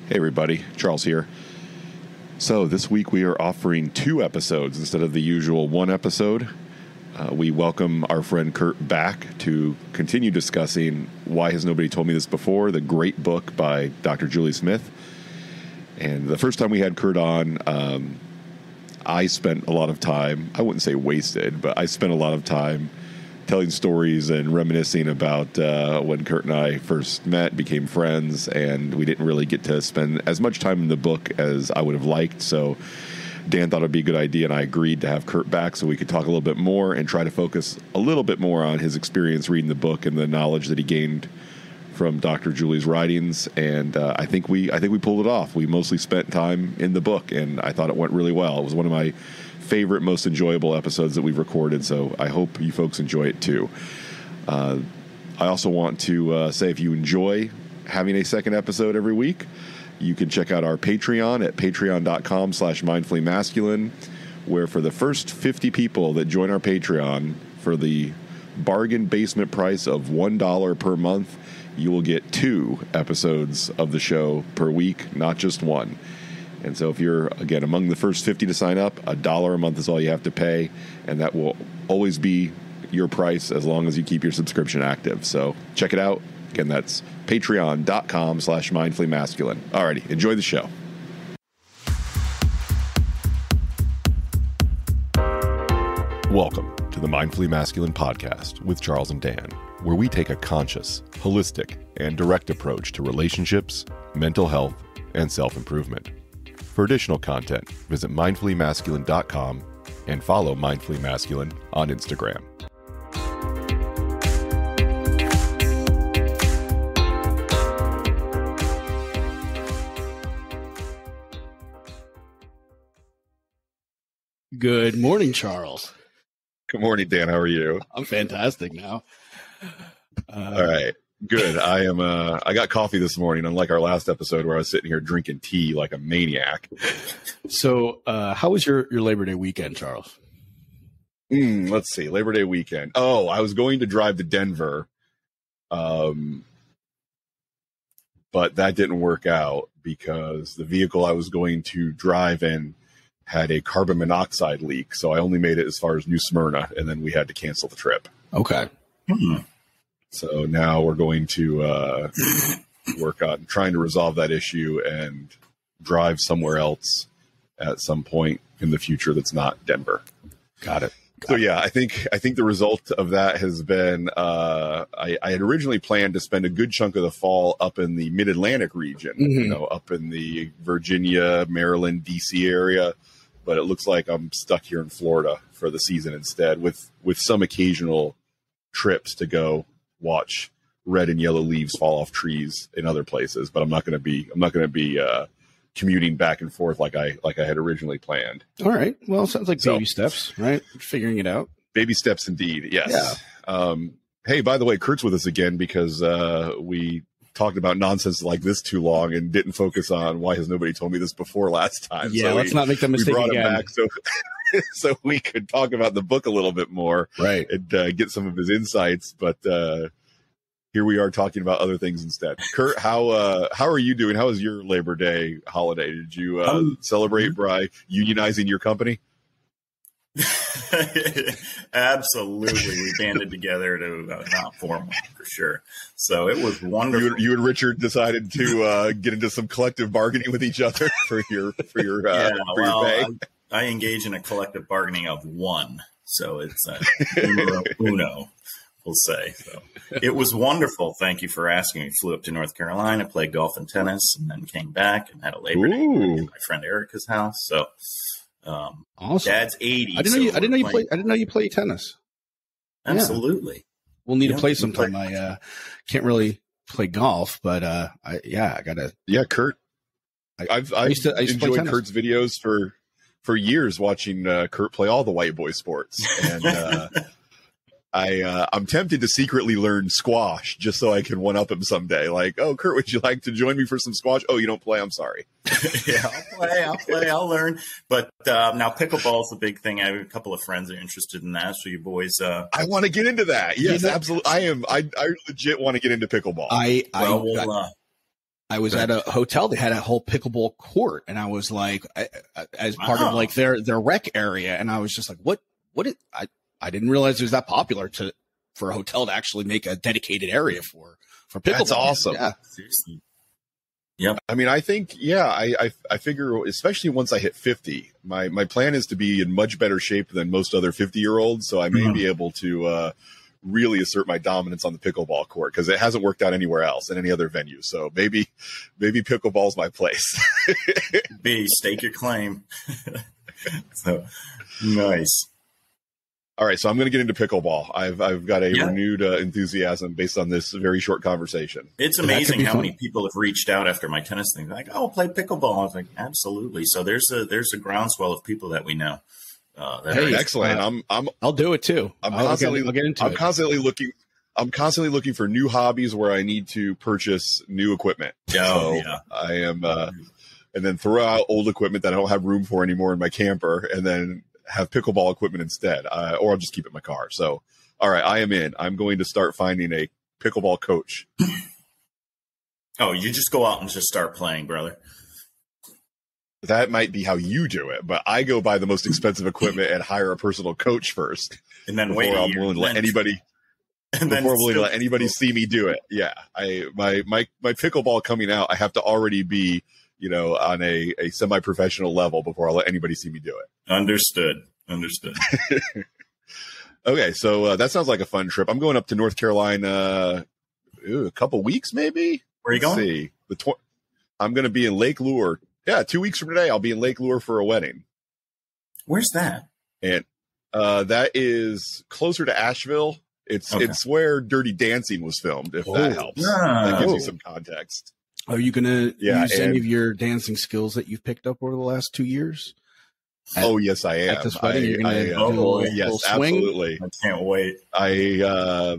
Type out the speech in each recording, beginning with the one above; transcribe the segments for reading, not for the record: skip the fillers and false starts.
Hey everybody, Charles here. So this week we are offering 2 episodes instead of the usual 1 episode. We welcome our friend Kurt back to continue discussing Why Has Nobody Told Me This Before, the great book by Dr. Julie Smith. And the first time we had Kurt on, I spent a lot of time, I wouldn't say wasted, but I spent a lot of time telling stories and reminiscing about when Kurt and I first met, became friends, and we didn't really get to spend as much time in the book as I would have liked. So Dan thought it'd be a good idea, and I agreed to have Kurt back so we could talk a little bit more and try to focus a little bit more on his experience reading the book and the knowledge that he gained from Dr. Julie's writings. And I think we pulled it off. We mostly spent time in the book, and I thought it went really well. It was one of my favorite, most enjoyable episodes that we've recorded, so I hope you folks enjoy it too. I also want to say, if you enjoy having a second episode every week, you can check out our Patreon at patreon.com/mindfullymasculine, where for the first 50 people that join our Patreon for the bargain basement price of $1 per month, you will get 2 episodes of the show per week, not just 1. And so if you're, again, among the first 50 to sign up, $1 a month is all you have to pay, and that will always be your price as long as you keep your subscription active. So check it out. Again, that's patreon.com/mindfullymasculine. Alrighty, enjoy the show. Welcome to the Mindfully Masculine podcast with Charles and Dan, where we take a conscious, holistic, and direct approach to relationships, mental health, and self-improvement. For additional content, visit mindfullymasculine.com and follow Mindfully Masculine on Instagram. Good morning, Charles. Good morning, Dan. How are you? I'm fantastic now. All right. Good. I got coffee this morning, unlike our last episode where I was sitting here drinking tea like a maniac. So, how was your Labor Day weekend, Charles? Let's see. Labor Day weekend. Oh, I was going to drive to Denver, but that didn't work out because the vehicle I was going to drive in had a carbon monoxide leak. So I only made it as far as New Smyrna, and then we had to cancel the trip. Okay. So now we're going to work on trying to resolve that issue and drive somewhere else at some point in the future that's not Denver. Got it. So yeah, I think the result of that has been I had originally planned to spend a good chunk of the fall up in the Mid-Atlantic region, up in the Virginia, Maryland, DC area, but it looks like I'm stuck here in Florida for the season instead, with some occasional trips to go watch red and yellow leaves fall off trees in other places, but I'm not going to be commuting back and forth like I had originally planned. All right. Well, sounds like baby steps, right? Figuring it out. Baby steps indeed. Yes. Yeah. Hey, by the way, Kurt's with us again because we talked about nonsense like this too long and didn't focus on Why Has Nobody Told Me This Before last time. Yeah, let's not make that mistake again. We brought again. him back so we could talk about the book a little bit more, right? And get some of his insights. But here we are talking about other things instead. Kurt, how are you doing? How was your Labor Day holiday? Did you celebrate by unionizing your company? Absolutely. We banded together to not form one for sure. So it was wonderful. You and Richard decided to get into some collective bargaining with each other for your pay. I engage in a collective bargaining of 1. So it's uno, we'll say. So it was wonderful. Thank you for asking. We flew up to North Carolina, played golf and tennis, and then came back and had a Labor Day at my friend Erica's house. So awesome. Dad's 80. I didn't know you play tennis. Absolutely. Yeah. We'll need to play sometime. I can't really play golf, but I gotta. Yeah, Kurt. I've enjoyed Kurt's videos for years, watching Kurt play all the white boy sports, and I'm tempted to secretly learn squash just so I can one up him someday. Like, oh, Kurt, would you like to join me for some squash? Oh, you don't play? I'm sorry. Yeah, I'll play. I'll learn. But now pickleball is the big thing. I have a couple of friends that are interested in that. So you boys, I want to get into that. Yes, absolutely. I legit want to get into pickleball. I was at a hotel. They had a whole pickleball court, and I was like, as part of like their rec area, and I was just like, what? I didn't realize it was that popular for a hotel to actually make a dedicated area for pickleball. That's awesome. Yeah. Seriously. Yep. I mean, I think, I figure, especially once I hit 50, my plan is to be in much better shape than most other 50-year-olds. So I may be able to really assert my dominance on the pickleball court, because it hasn't worked out anywhere else in any other venue. So maybe pickleball's my place. Stake your claim. So nice. All right, so I'm going to get into pickleball. I've got a renewed enthusiasm based on this very short conversation. It's amazing how many people have reached out after my tennis thing. They're like, "Oh, play pickleball." I was like, "Absolutely." So there's a groundswell of people that we know. Hey, excellent! I'll do it too. I'll get into it. I'm constantly looking for new hobbies where I need to purchase new equipment. I am, and then throw out old equipment that I don't have room for anymore in my camper, and then have pickleball equipment instead, or I'll just keep it in my car. So, all right, I am in. I'm going to start finding a pickleball coach. Oh, you just go out and just start playing, brother. That might be how you do it, but I go buy the most expensive equipment and hire a personal coach first, and then before I'm willing to let anybody. Before I'm willing to let anybody see me do it. Yeah, my pickleball coming out, I have to already be, on a semi-professional level before I'll let anybody see me do it. Understood. Okay, so that sounds like a fun trip. I'm going up to North Carolina a couple weeks, maybe. Where are you going? See. I'm going to be in Lake Lure. Yeah, 2 weeks from today, I'll be in Lake Lure for a wedding. Where's that? And that is closer to Asheville. It's where Dirty Dancing was filmed, if that helps. That gives you some context. Are you going to use any of your dancing skills that you've picked up over the last 2 years? Yes, I am. At this wedding, you're going to do a little swing? Absolutely. I can't wait. I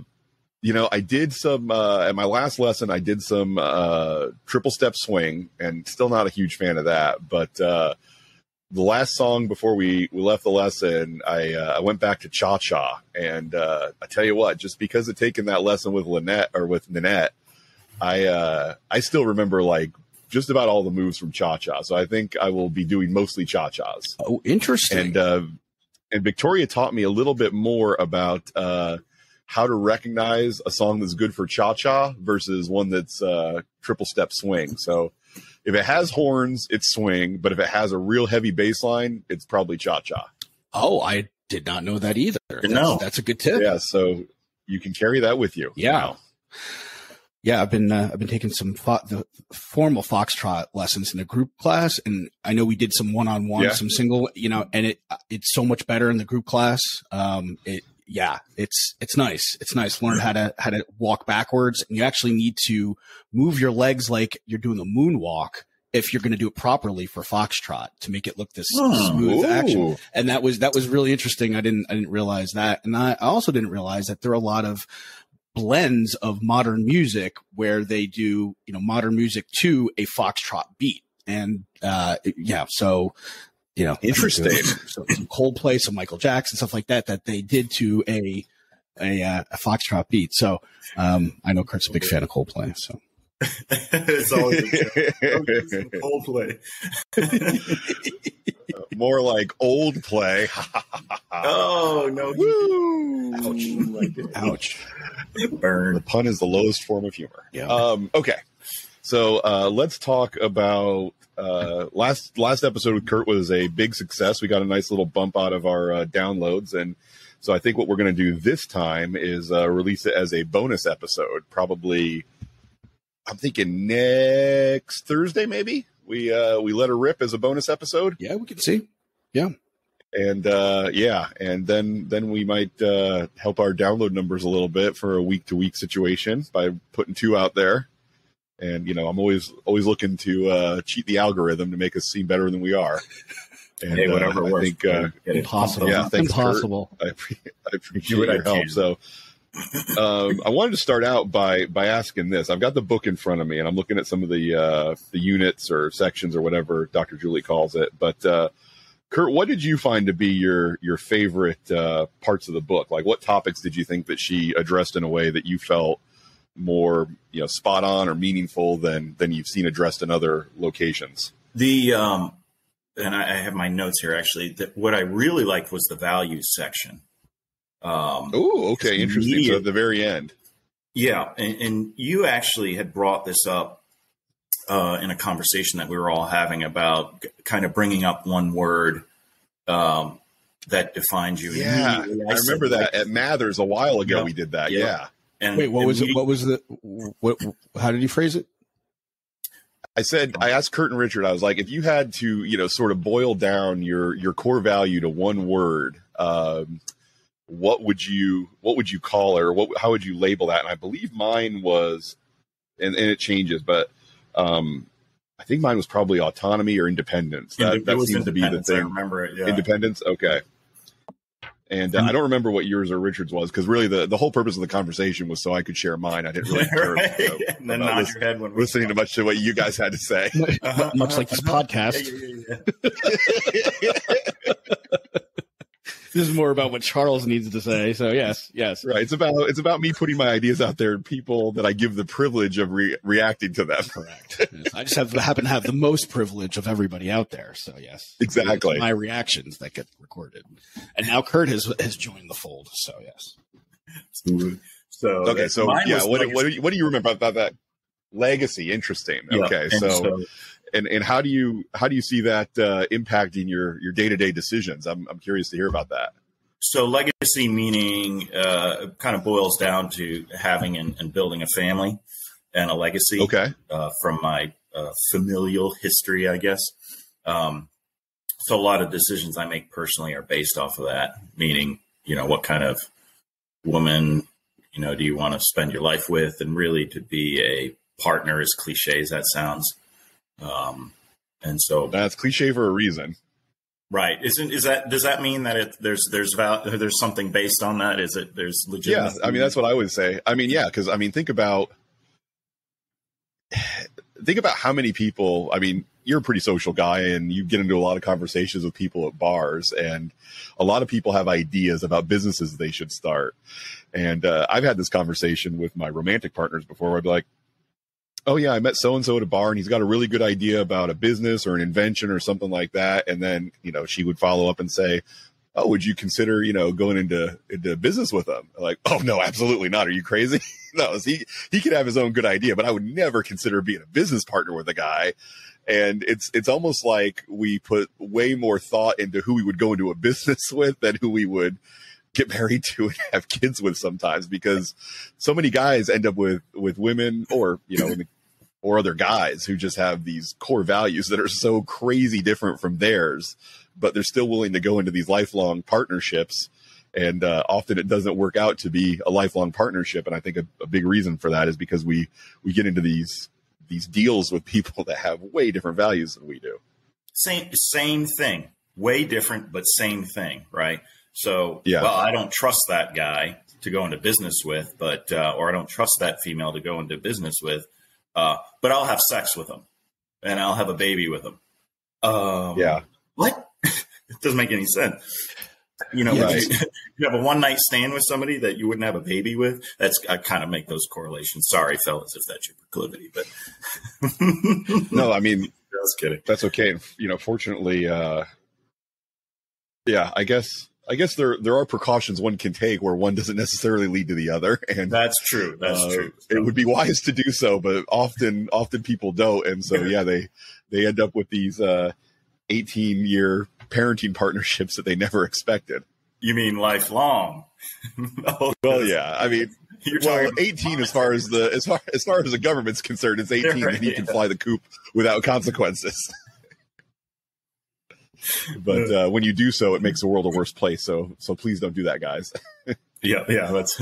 did some, at my last lesson, I did some triple step swing, and still not a huge fan of that. But the last song before we left the lesson, I went back to cha-cha. And I tell you what, just because of taking that lesson with Nanette, I still remember like just about all the moves from cha-cha. So I think I will be doing mostly cha-chas. Oh, interesting. And Victoria taught me a little bit more about how to recognize a song that's good for cha-cha versus one that's triple step swing. So if it has horns, it's swing, but if it has a real heavy bass line, it's probably cha-cha. Oh, I did not know that either. That's a good tip. Yeah, so you can carry that with you. Yeah. Yeah, I've been taking some the formal foxtrot lessons in a group class, and I know we did some one-on-one, some single, and it's so much better in the group class. It's nice. It's nice. Learn how to walk backwards, and you actually need to move your legs like you're doing a moonwalk if you're going to do it properly for foxtrot to make it look this smooth action. And that was really interesting. I didn't realize that, and I also didn't realize that there are a lot of blends of modern music where they do, modern music to a foxtrot beat. And, interesting. Some Coldplay, some Michael Jackson, stuff like that they did to a foxtrot beat. So, I know Kurt's a big fan of Coldplay, so. It's always Coldplay. More like old play. Oh, no. Woo! Ouch. Burn. The pun is the lowest form of humor. Yeah. Okay. So let's talk about last episode with Kurt was a big success. We got a nice little bump out of our downloads. And so I think what we're going to do this time is release it as a bonus episode. Probably, I'm thinking next Thursday, maybe. We let her rip as a bonus episode. Yeah, we can see. Yeah. And and then we might help our download numbers a little bit for a week-to-week situation by putting 2 out there. And I'm always looking to cheat the algorithm to make us seem better than we are. And hey, whatever I works. think impossible. Yeah, thanks, impossible. Kurt. I appreciate your help. So I wanted to start out by asking this. I've got the book in front of me, and I'm looking at some of the units or sections or whatever Dr. Julie calls it. But Kurt, what did you find to be your favorite parts of the book? Like, what topics did you think that she addressed in a way that you felt more, spot on or meaningful than you've seen addressed in other locations? And I have my notes here actually. What I really liked was the values section. Oh, okay, interesting. So at the very end. Yeah, and you actually had brought this up in a conversation that we were all having about kind of bringing up one word that defines you. Yeah, I remember that at Mathers a while ago. We did that. Yeah. And wait, what was it? What was the? What? How did you phrase it? I asked Kurt and Richard, I was like, if you had to, sort of boil down your core value to one word, what would you call it, or how would you label that? And I believe mine was, and it changes, but I think mine was probably autonomy or independence. That seems to be the thing. I remember it. Yeah. Independence. Okay. And I don't remember what yours or Richard's was, because really the whole purpose of the conversation was so I could share mine. I didn't really care. Right. And then nod your head when listening to much to what you guys had to say. Much like this podcast. This is more about what Charles needs to say. So yes. Right. It's about me putting my ideas out there and people that I give the privilege of reacting to them. Correct. Yes. I just happen to have the most privilege of everybody out there. So yes. Exactly. My reactions that get recorded. And now Kurt has joined the fold. So yes. So okay. So yeah, what do you remember about that? Legacy. Interesting. Yeah. Okay. So And how do you see that impacting your day-to-day decisions? I'm curious to hear about that. So legacy meaning kind of boils down to having and building a family and a legacy. Okay. From my familial history, I guess. So a lot of decisions I make personally are based off of that. Meaning, what kind of woman, do you want to spend your life with, and really to be a partner, as cliche as that sounds. And so that's cliche for a reason, right? Does that mean that there's something based on that? There's legitimate? Yeah, I mean that's what I would say. I mean, yeah, because think about how many people. I mean, you're a pretty social guy, and you get into a lot of conversations with people at bars, and a lot of people have ideas about businesses they should start. And I've had this conversation with my romantic partners before, where I'd be like, oh yeah, I met so-and-so at a bar and he's got a really good idea about a business or an invention or something like that. And then, she would follow up and say, oh, would you consider, going into business with him? I'm like, oh no, absolutely not. Are you crazy? No, he could have his own good idea, but I would never consider being a business partner with a guy. And it's almost like we put way more thought into who we would go into a business with than who we would get married to and have kids with sometimes, because so many guys end up with women or, or other guys who just have these core values that are so crazy different from theirs, but they're still willing to go into these lifelong partnerships. And often it doesn't work out to be a lifelong partnership. And I think a big reason for that is because we get into these deals with people that have way different values than we do. Same thing, way different, but same thing. Right. So, yeah. Well, I don't trust that guy to go into business with, but, or I don't trust that female to go into business with, but I'll have sex with them and I'll have a baby with them. Yeah. What? It doesn't make any sense. Right. You have a one night stand with somebody that you wouldn't have a baby with. I kind of make those correlations. Sorry, fellas, if that's your proclivity, but no, I mean, I was kidding. That's okay. Fortunately, yeah, I guess there are precautions one can take where one doesn't necessarily lead to the other, and that's true. That's true. It would be wise to do so, but often people don't, and so yeah, they end up with these 18-year parenting partnerships that they never expected. You mean lifelong? Well, yeah. I mean, 18 as far as the government's concerned, it's 18 and you can fly the coop without consequences. But when you do so, it makes the world a worse place. So please don't do that, guys. Yeah. That's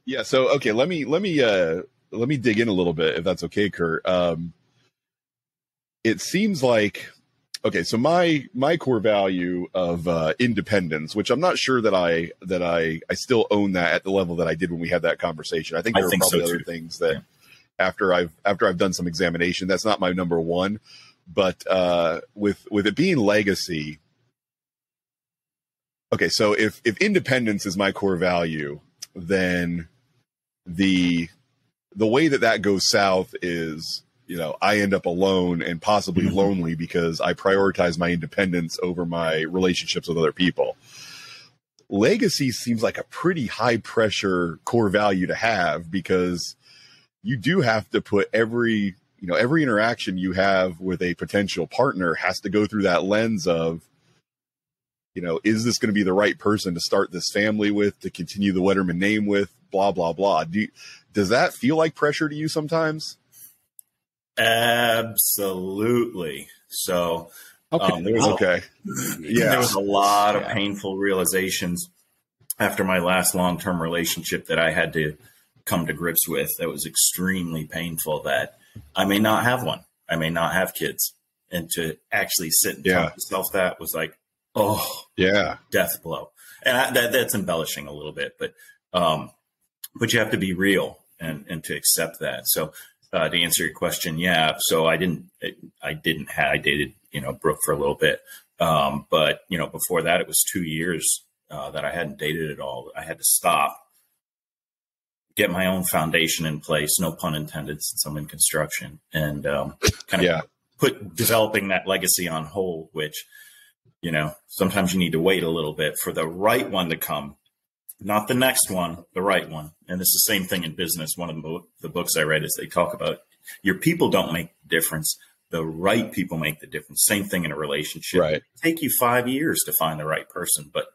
yeah. So okay, let me dig in a little bit, if that's okay, Kurt. It seems like, okay, so my core value of independence, which I'm not sure that I still own that at the level that I did when we had that conversation. I think there are probably other things that after I've done some examination, that's not my number one. But with it being legacy, okay, so if independence is my core value, then the the way that goes south is, I end up alone and possibly lonely because I prioritize my independence over my relationships with other people. Legacy seems like a pretty high pressure core value to have, because you do have to put every interaction you have with a potential partner has to go through that lens of, is this going to be the right person to start this family with, to continue the Wetterman name with, blah, blah, blah. Does that feel like pressure to you sometimes? Absolutely. So, there was a lot of painful realizations after my last long-term relationship that I had to come to grips with. That was extremely painful, that I may not have one. I may not have kids. And to actually sit and tell myself that was like, death blow. And that's embellishing a little bit, but you have to be real and to accept that. So, to answer your question, so I dated, Brooke for a little bit. But, before that, it was 2 years that I hadn't dated at all. I had to stop, get my own foundation in place, no pun intended, since I'm in construction, and kind of put developing that legacy on hold, which, sometimes you need to wait a little bit for the right one to come. Not the next one, the right one. And it's the same thing in business. One of the books I read is they talk about your people don't make the difference. The right people make the difference. Same thing in a relationship. Right. It'll take you 5 years to find the right person, but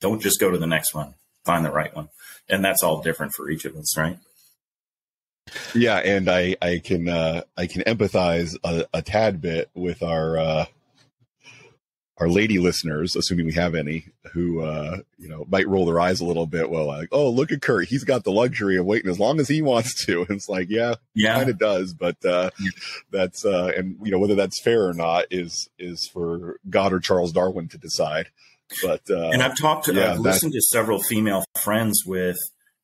don't just go to the next one. Find the right one. And that's all different for each of us, right? Yeah. And I can empathize a tad bit with our lady listeners, assuming we have any, who, might roll their eyes a little bit. Well, like, oh, look at Kurt. He's got the luxury of waiting as long as he wants to. And it's like, he kind of does, but, that's, and whether that's fair or not is for God or Charles Darwin to decide. But, and I've listened to several female friends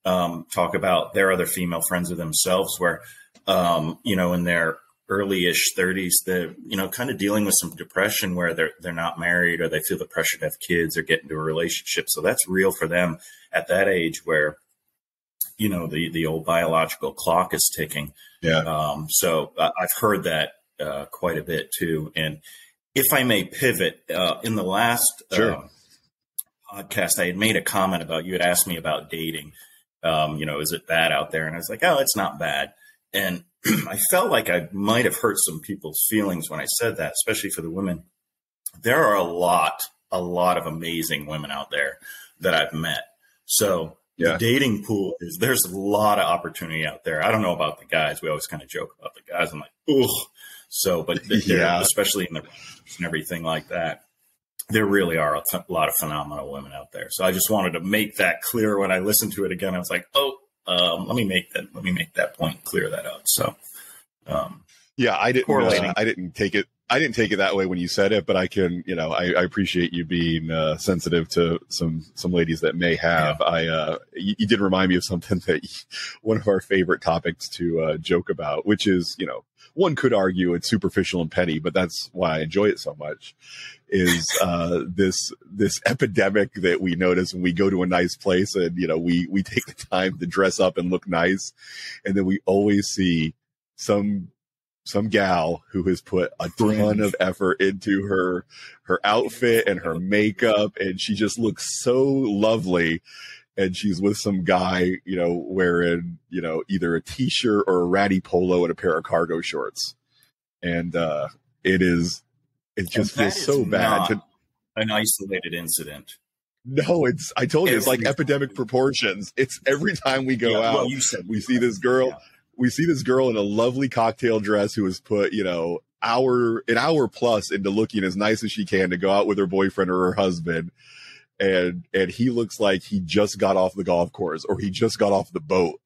talk about their other female friends of themselves where, in their early-ish 30s, they're, kind of dealing with some depression where they're not married, or they feel the pressure to have kids or get into a relationship. So that's real for them at that age where, the old biological clock is ticking. Yeah. So I've heard that quite a bit too. And if I may pivot, in the last podcast, I had made a comment about, you had asked me about dating. Is it bad out there? And I was like, oh, it's not bad. And I felt like I might have hurt some people's feelings when I said that, especially for the women. There are a lot of amazing women out there that I've met. So the dating pool there's a lot of opportunity out there. I don't know about the guys. We always kind of joke about the guys. I'm like, ugh. So, but especially in the and everything like that, there really are a lot of phenomenal women out there. So I just wanted to make that clear when I listened to it again. I was like, let me make that point, clear that up. So, I didn't take it that way when you said it, but I can, I appreciate you being sensitive to some ladies that may have. You did remind me of something that one of our favorite topics to joke about, which is, one could argue it's superficial and petty, but that's why I enjoy it so much, is this epidemic that we notice when we go to a nice place and, we take the time to dress up and look nice. And then we always see some gal who has put a ton of effort into her outfit and her makeup, and she just looks so lovely. And she's with some guy, wearing, either a t-shirt or a ratty polo and a pair of cargo shorts. And it just feels so bad. An isolated incident. No, I told you, it's like epidemic proportions. It's every time we go out, we see this girl. Yeah. We see this girl in a lovely cocktail dress who has put, an hour plus into looking as nice as she can to go out with her boyfriend or her husband. And he looks like he just got off the golf course or he just got off the boat.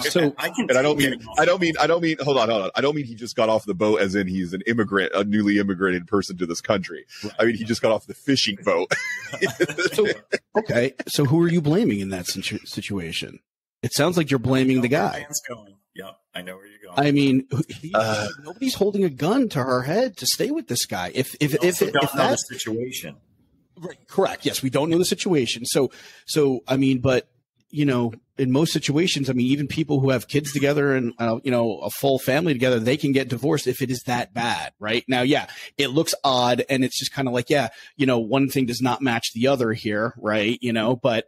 So I don't mean hold on. I don't mean he just got off the boat as in he's an immigrant, a newly immigrated person to this country. Right. I mean, he just got off the fishing boat. So who are you blaming in that situation? It sounds like you're blaming the guy. Yep, I know where you're going. I mean, nobody's holding a gun to her head to stay with this guy. If that's the situation, right, correct. Yes, we don't know the situation. So I mean, but you know, in most situations, I mean, even people who have kids together and, you know, a full family together, they can get divorced if it is that bad, right? Now, yeah, it looks odd and it's just kind of like, yeah, you know, one thing does not match the other here, right? You know, but,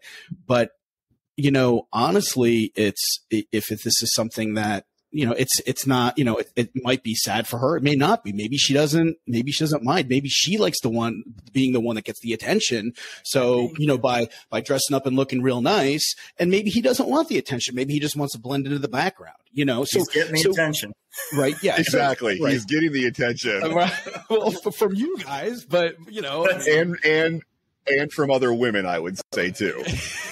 you know, honestly, if this is something that, you know, it's not, you know, it might be sad for her. It may not be. Maybe she doesn't mind. Maybe she likes being the one that gets the attention. So, you know, by dressing up and looking real nice, and maybe he doesn't want the attention. Maybe he just wants to blend into the background, you know, so he's getting the attention. Right. Yeah, exactly. So, right. He's getting the attention. Well, from you guys, but you know, and from other women, I would say too.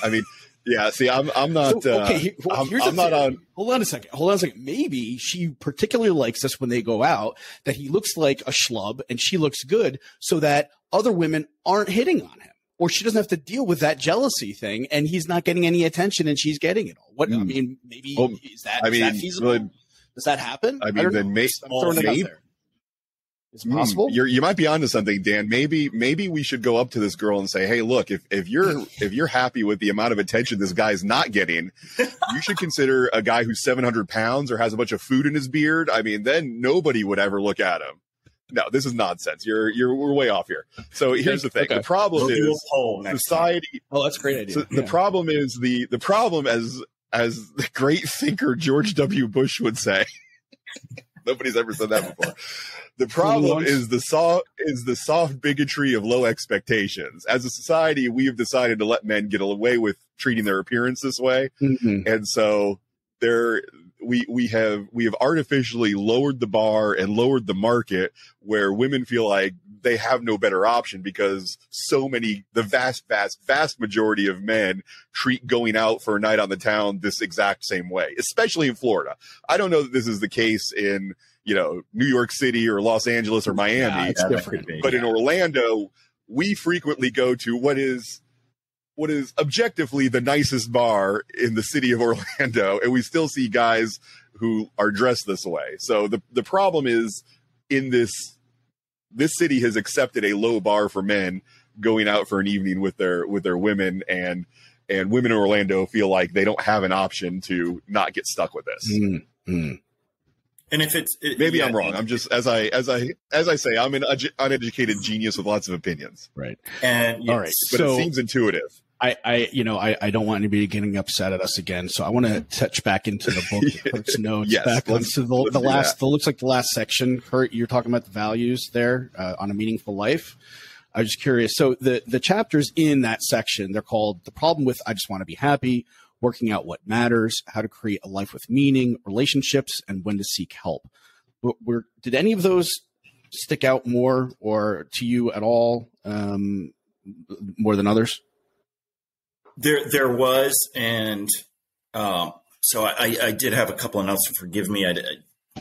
I mean, yeah, see, I'm not. So, okay, I'm not on. Hold on a second. Maybe she particularly likes us when they go out, that he looks like a schlub and she looks good, so that other women aren't hitting on him, or she doesn't have to deal with that jealousy thing, and he's not getting any attention and she's getting it all. What I mean, maybe is that feasible? Really, does that happen? I mean, then I'm throwing it out there. Is it possible? You might be onto something, Dan. Maybe we should go up to this girl and say, "Hey, look, if you're happy with the amount of attention this guy's not getting, you should consider a guy who's 700 pounds or has a bunch of food in his beard. I mean, then nobody would ever look at him." No, this is nonsense. We're way off here. So here's the thing: the problem is society. Oh, that's a great idea. So the problem is the problem as the great thinker George W. Bush would say. Nobody's ever said that before. The problem is the soft bigotry of low expectations. As a society, we have decided to let men get away with treating their appearance this way, and so we have artificially lowered the bar and lowered the market, where women feel like they have no better option because the vast majority of men treat going out for a night on the town this exact same way, especially in Florida. I don't know that this is the case in, you know, New York City or Los Angeles or Miami, it's different. But in Orlando, we frequently go to what is objectively the nicest bar in the city of Orlando, and we still see guys who are dressed this way. So the problem is, in this city has accepted a low bar for men going out for an evening with their women, and women in Orlando feel like they don't have an option to not get stuck with this. And if maybe I'm wrong. I'm just, as I say, I'm an uneducated genius with lots of opinions. Right. And all right. But it seems intuitive. I don't want anybody getting upset at us again. So I want to touch back into the book, Kurt's notes, back onto the last, looks like the last section. Kurt, you're talking about the values there on a meaningful life. I was just curious. So the chapters in that section, they're called The Problem with I Just Want to Be Happy, Working Out What Matters, How to Create a Life with Meaning, Relationships, and When to Seek Help. Did any of those stick out more or to you at all, more than others? There was, and so I did have a couple of notes. Forgive me, I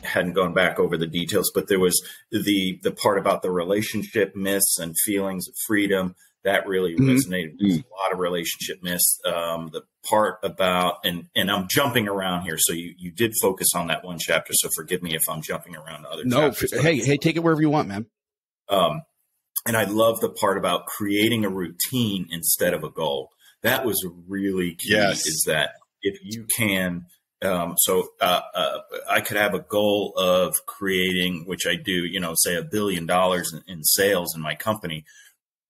hadn't gone back over the details, but there was the part about the relationship myths and feelings of freedom that really resonated. There's a lot of relationship myths. The part about, and I'm jumping around here, so you did focus on that one chapter. So forgive me if I'm jumping around to other chapters. Hey, take it wherever you want, man. And I love the part about creating a routine instead of a goal. That was really key. Yes. Is that if you can, I could have a goal of creating, which I do, say $1 billion in sales in my company,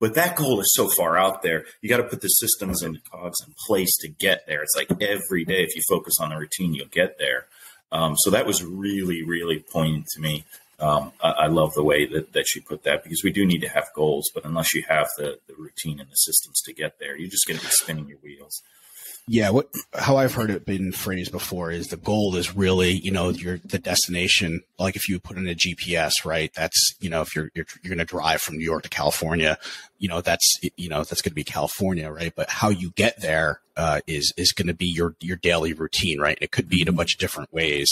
but that goal is so far out there. You got to put the systems and cogs in place to get there. It's like every day, if you focus on the routine, you'll get there. So that was really, really poignant to me. I love the way that she put that, because we do need to have goals, but unless you have the routine and the systems to get there, you're just going to be spinning your wheels. Yeah. How I've heard it been phrased before is the goal is really, the destination. Like if you put in a GPS, right? That's, if you're going to drive from New York to California, that's going to be California, right? But how you get there, is going to be your daily routine, right? It could be in a bunch of different ways.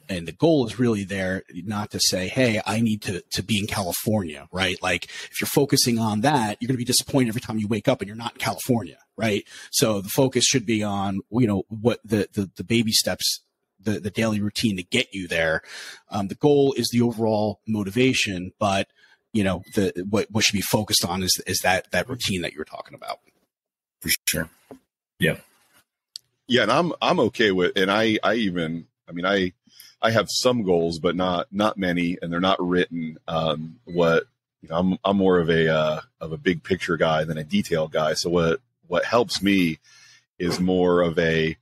And the goal is really there not to say, hey, I need to be in California, right? Like if you're focusing on that, you're going to be disappointed every time you wake up and you're not in California, right? So the focus should be on, what the baby steps, the daily routine to get you there. The goal is the overall motivation, but what should be focused on is that routine that you were talking about. For sure. Yeah. Yeah, and I'm okay with, and I have some goals, but not many, and they're not written. I'm more of a big picture guy than a detail guy. So what helps me is more of a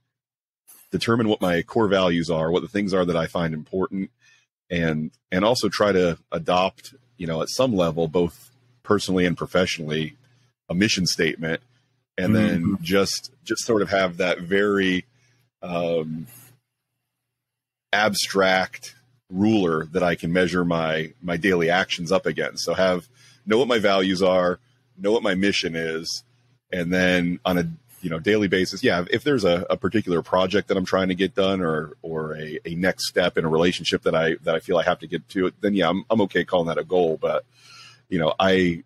determine what my core values are, what the things are that I find important, and also try to adopt, at some level, both personally and professionally, a mission statement. And then just sort of have that very abstract ruler that I can measure my daily actions up against. So know what my values are, know what my mission is, and then on a daily basis, if there's a particular project that I'm trying to get done or a next step in a relationship that I feel I have to get to, then I'm okay calling that a goal. But I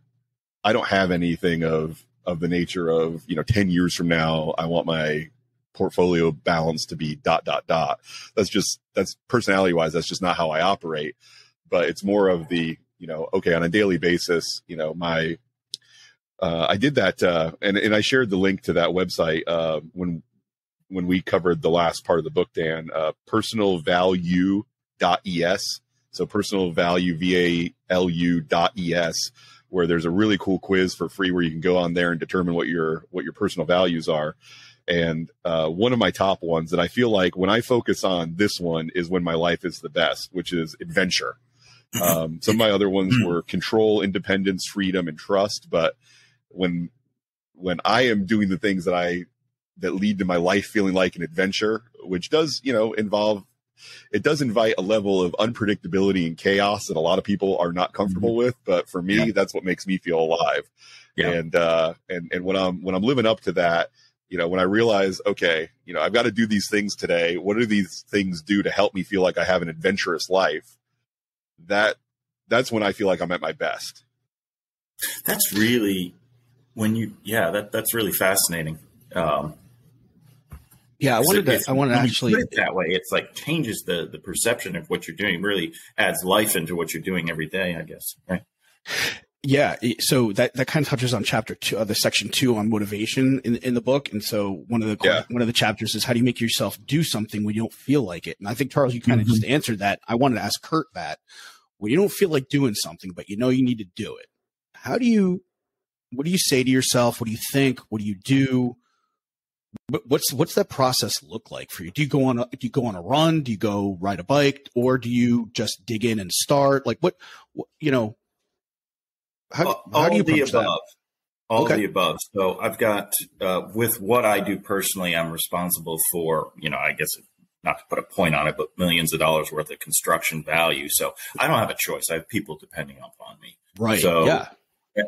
don't have anything of the nature of 10 years from now I want my portfolio balance to be ... That's personality wise, that's just not how I operate. But it's more of the okay, on a daily basis, I did that and I shared the link to that website when we covered the last part of the book, Dan, personalvalue.es. So personalvalue, VALU.es, where there's a really cool quiz for free where you can go on there and determine what your personal values are. And one of my top ones that I feel like when I focus on this one is when my life is the best, which is adventure. Some of my other ones were control, independence, freedom, and trust. But when I am doing the things that lead to my life feeling like an adventure, which does, invite a level of unpredictability and chaos that a lot of people are not comfortable with. But for me, that's what makes me feel alive. Yeah. And when I'm living up to that, when I realize, okay, I've got to do these things today. What do these things do to help me feel like I have an adventurous life? That's when I feel like I'm at my best. That's really that's really fascinating. I wanted to actually put it that way. It's like changes the perception of what you're doing, really adds life into what you're doing every day, I guess. Right. Yeah. So that kind of touches on chapter 2, the section 2 on motivation in the book. And so one of the chapters is how do you make yourself do something when you don't feel like it? And I think, Charles, you kind of just answered that. I wanted to ask Kurt that when you don't feel like doing something, but you need to do it. What do you say to yourself? What do you think? What do you do? What's that process look like for you? Do you go on a run? Do you go ride a bike, or do you just dig in and start? Like how do you approach that? All of the above. So I've got, with what I do personally, I'm responsible for, I guess not to put a point on it, but millions of dollars worth of construction value. So I don't have a choice. I have people depending upon me. Right. So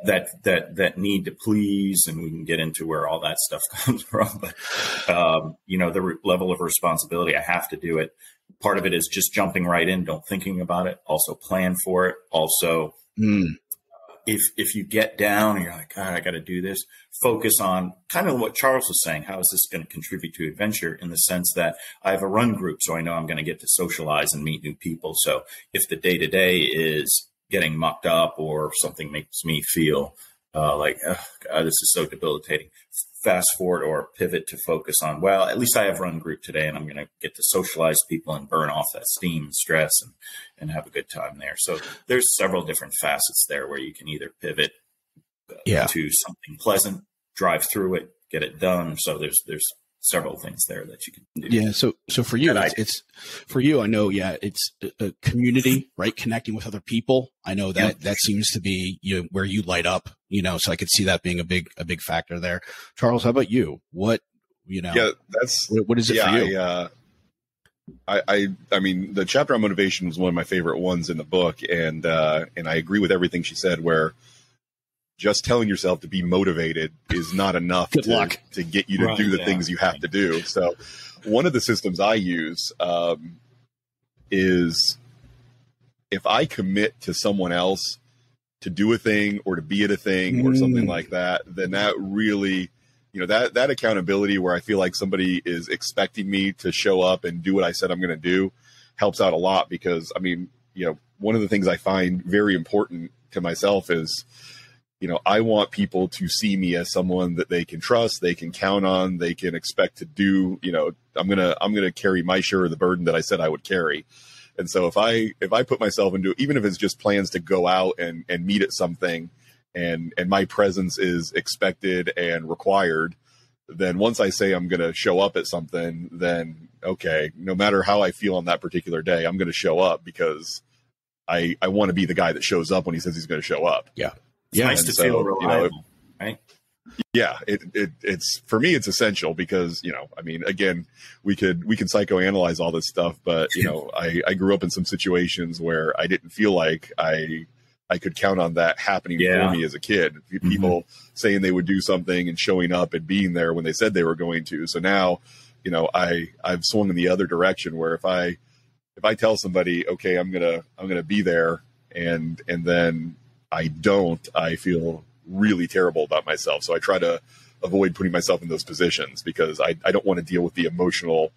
that need to please, and we can get into where all that stuff comes from. But, the level of responsibility, I have to do it. Part of it is just jumping right in, don't thinking about it. Also plan for it. Also, if you get down and you're like, God, I got to do this, focus on kind of what Charles was saying. How is this going to contribute to adventure, in the sense that I have a run group, so I know I'm going to get to socialize and meet new people. So if the day-to-day is getting mucked up or something makes me feel like, oh, God, this is so debilitating, fast forward or pivot to focus on, well, at least I have run group today and I'm going to get to socialize people and burn off that steam and stress and have a good time there. So there's several different facets there where you can either pivot to something pleasant, drive through it, get it done. So there's several things there that you can do. Yeah. So for you, it's for you, I know, it's a community, right? Connecting with other people. I know that that seems to be where you light up, so I could see that being a big factor there. Charles, how about you? What is it for you? I mean, the chapter on motivation was one of my favorite ones in the book. And I agree with everything she said, where just telling yourself to be motivated is not enough to get you to do the things you have to do. So one of the systems I use is, if I commit to someone else to do a thing or to be at a thing or something like that, then that really, that accountability where I feel like somebody is expecting me to show up and do what I said I'm going to do helps out a lot. Because, I mean, one of the things I find very important to myself is, I want people to see me as someone that they can trust, they can count on, they can expect to do, I'm going to carry my share of the burden that I said I would carry. And so if I put myself into, even if it's just plans to go out and meet at something and my presence is expected and required, then once I say I'm going to show up at something, then okay, no matter how I feel on that particular day, I'm going to show up because I want to be the guy that shows up when he says he's going to show up. Yeah. It's nice to feel reliable, right? Yeah, it's for me, it's essential because, again, we can psychoanalyze all this stuff, but I grew up in some situations where I didn't feel like I could count on that happening for me as a kid. People saying they would do something and showing up and being there when they said they were going to. So now, I've swung in the other direction where if I tell somebody, okay, I'm gonna be there, and then I don't, I feel really terrible about myself. So I try to avoid putting myself in those positions because I don't want to deal with the emotional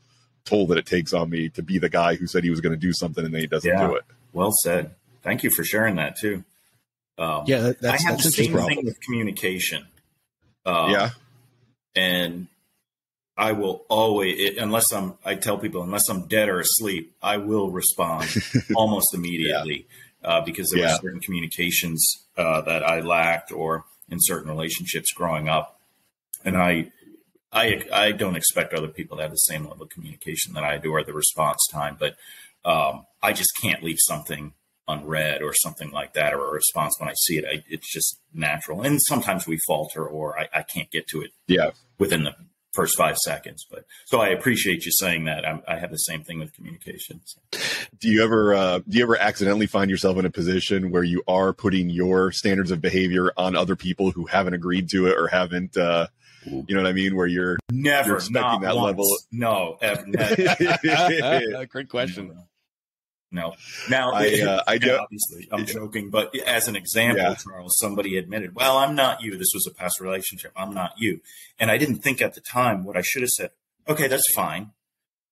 toll that it takes on me to be the guy who said he was going to do something and then he doesn't do it. Well said. Thank you for sharing that too. That's I have the same problem. thing with communication. And I will always, I tell people, unless I'm dead or asleep, I will respond almost immediately because there were certain communications that I lacked or in certain relationships growing up. And I don't expect other people to have the same level of communication that I do or the response time, but I just can't leave something unread or something like that, or a response when I see it. It's just natural. And sometimes we falter or I can't get to it within the first 5 seconds. But so I appreciate you saying that. I have the same thing with communication. So. Do you ever accidentally find yourself in a position where you are putting your standards of behavior on other people who haven't agreed to it or haven't, you know what I mean? Where you're expecting that once. level. No, never. Great question. No. Now, obviously, I'm joking, but as an example, Charles, somebody admitted, well, I'm not you. This was a past relationship. I'm not you. And I didn't think at the time what I should have said. Okay, that's fine.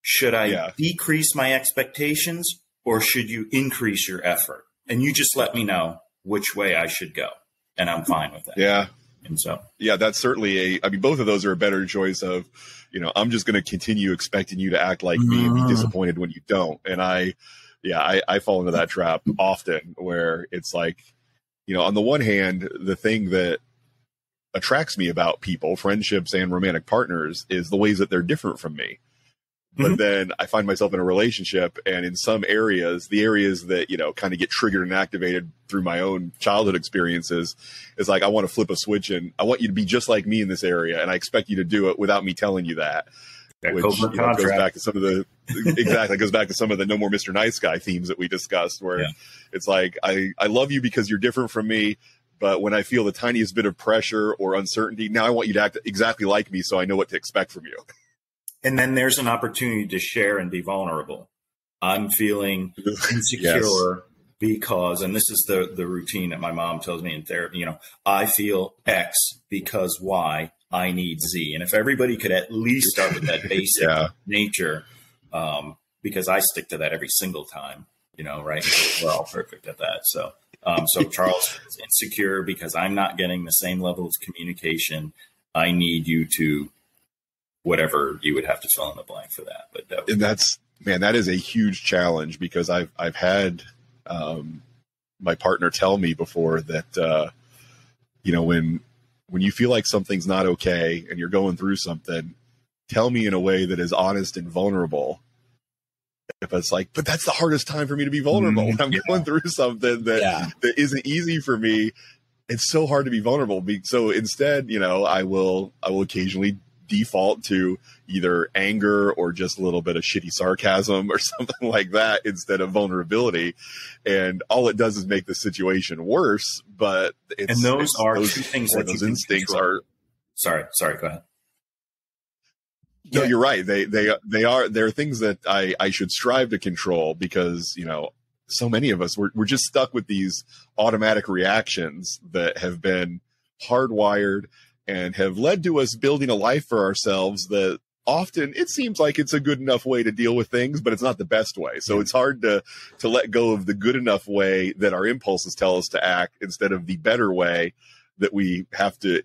Should I decrease my expectations or should you increase your effort? And you just let me know which way I should go. And I'm fine with that. Yeah. And so, that's certainly both of those are a better choice of, I'm just going to continue expecting you to act like me and be disappointed when you don't. And I fall into that trap often where it's like, on the one hand, the thing that attracts me about people, friendships and romantic partners, is the ways that they're different from me. But then I find myself in a relationship, and in some areas, the areas that, kind of get triggered and activated through my own childhood experiences, is like, I want to flip a switch and I want you to be just like me in this area. And I expect you to do it without me telling you that. Which goes back to some of the goes back to some of the No More Mr. Nice Guy themes that we discussed, where it's like, I love you because you're different from me, but when I feel the tiniest bit of pressure or uncertainty, now I want you to act exactly like me so I know what to expect from you. And then there's an opportunity to share and be vulnerable. I'm feeling insecure because, and this is the routine that my mom tells me in therapy, I feel X because Y. I need Z. And if everybody could at least start with that basic nature, because I stick to that every single time, right? We're all perfect at that. So, Charles is insecure because I'm not getting the same level of communication. I need you to, whatever you would have to fill in the blank for that. But that is a huge challenge because I've had my partner tell me before that, when you feel like something's not okay and you're going through something, tell me in a way that is honest and vulnerable. If it's like, but that's the hardest time for me to be vulnerable. When I'm going through something that isn't easy for me, it's so hard to be vulnerable. So instead, I will occasionally default to either anger or just a little bit of shitty sarcasm or something like that instead of vulnerability. And all it does is make the situation worse. But those two things that those instincts are. Sorry, go ahead. No, you're right. They're things that I should strive to control because, so many of us, we're just stuck with these automatic reactions that have been hardwired and have led to us building a life for ourselves that often it seems like it's a good enough way to deal with things, but it's not the best way. So it's hard to let go of the good enough way that our impulses tell us to act instead of the better way that we have to,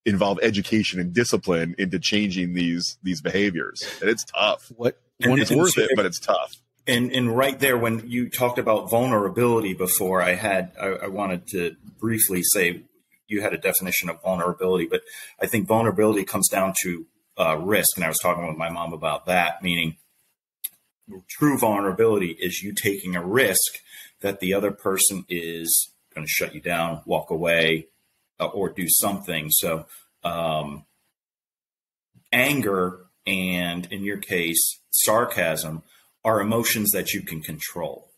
involve education and discipline into changing these behaviors. And it's tough. It's worth it, but it's tough. And right there, when you talked about vulnerability before, I wanted to briefly say you had a definition of vulnerability, but I think vulnerability comes down to risk. And I was talking with my mom about that, meaning true vulnerability is you taking a risk that the other person is going to shut you down, walk away, or do something. So anger and, in your case, sarcasm are emotions that you can control.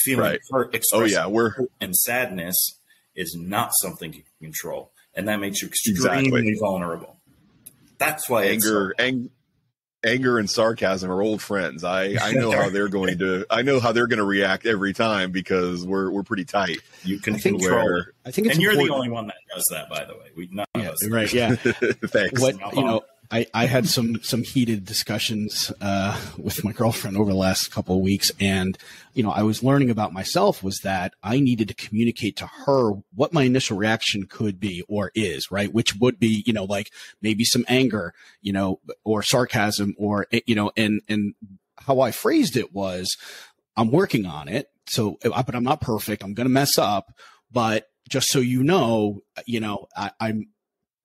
Feeling hurt, expressing hurt and sadness is not something you can control, and that makes you extremely vulnerable. That's why anger and sarcasm are old friends. I know how they're going to react every time because we're pretty tight. You can control. I think it's and you're important. The only one that does that, by the way. None of us. Right. Yeah. Thanks. I had some heated discussions with my girlfriend over the last couple of weeks, and I was learning about myself was that I needed to communicate to her what my initial reaction could be or is, right, which would be like maybe some anger, or sarcasm, or and how I phrased it was, I'm working on it, but I'm not perfect. I'm going to mess up, but just so I'm.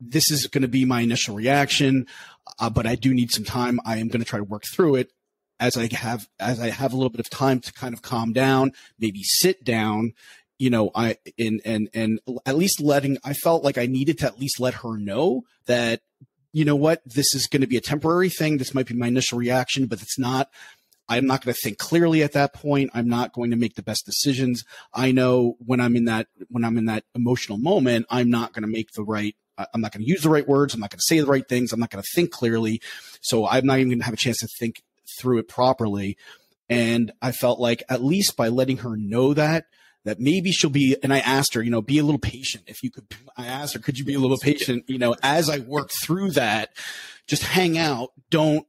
This is going to be my initial reaction, but I do need some time. I am going to try to work through it as I have a little bit of time to kind of calm down, maybe sit down, and at least I felt like I needed to at least let her know that, this is going to be a temporary thing. This might be my initial reaction, but it's not. I'm not going to think clearly at that point. I'm not going to make the best decisions. I know when I'm in that emotional moment, I'm not going to use the right words. I'm not going to say the right things. I'm not going to think clearly. So I'm not even going to have a chance to think through it properly. And I felt like at least by letting her know that maybe she'll be, and I asked her, be a little patient. I asked her, could you be a little patient, as I work through that, just hang out. Don't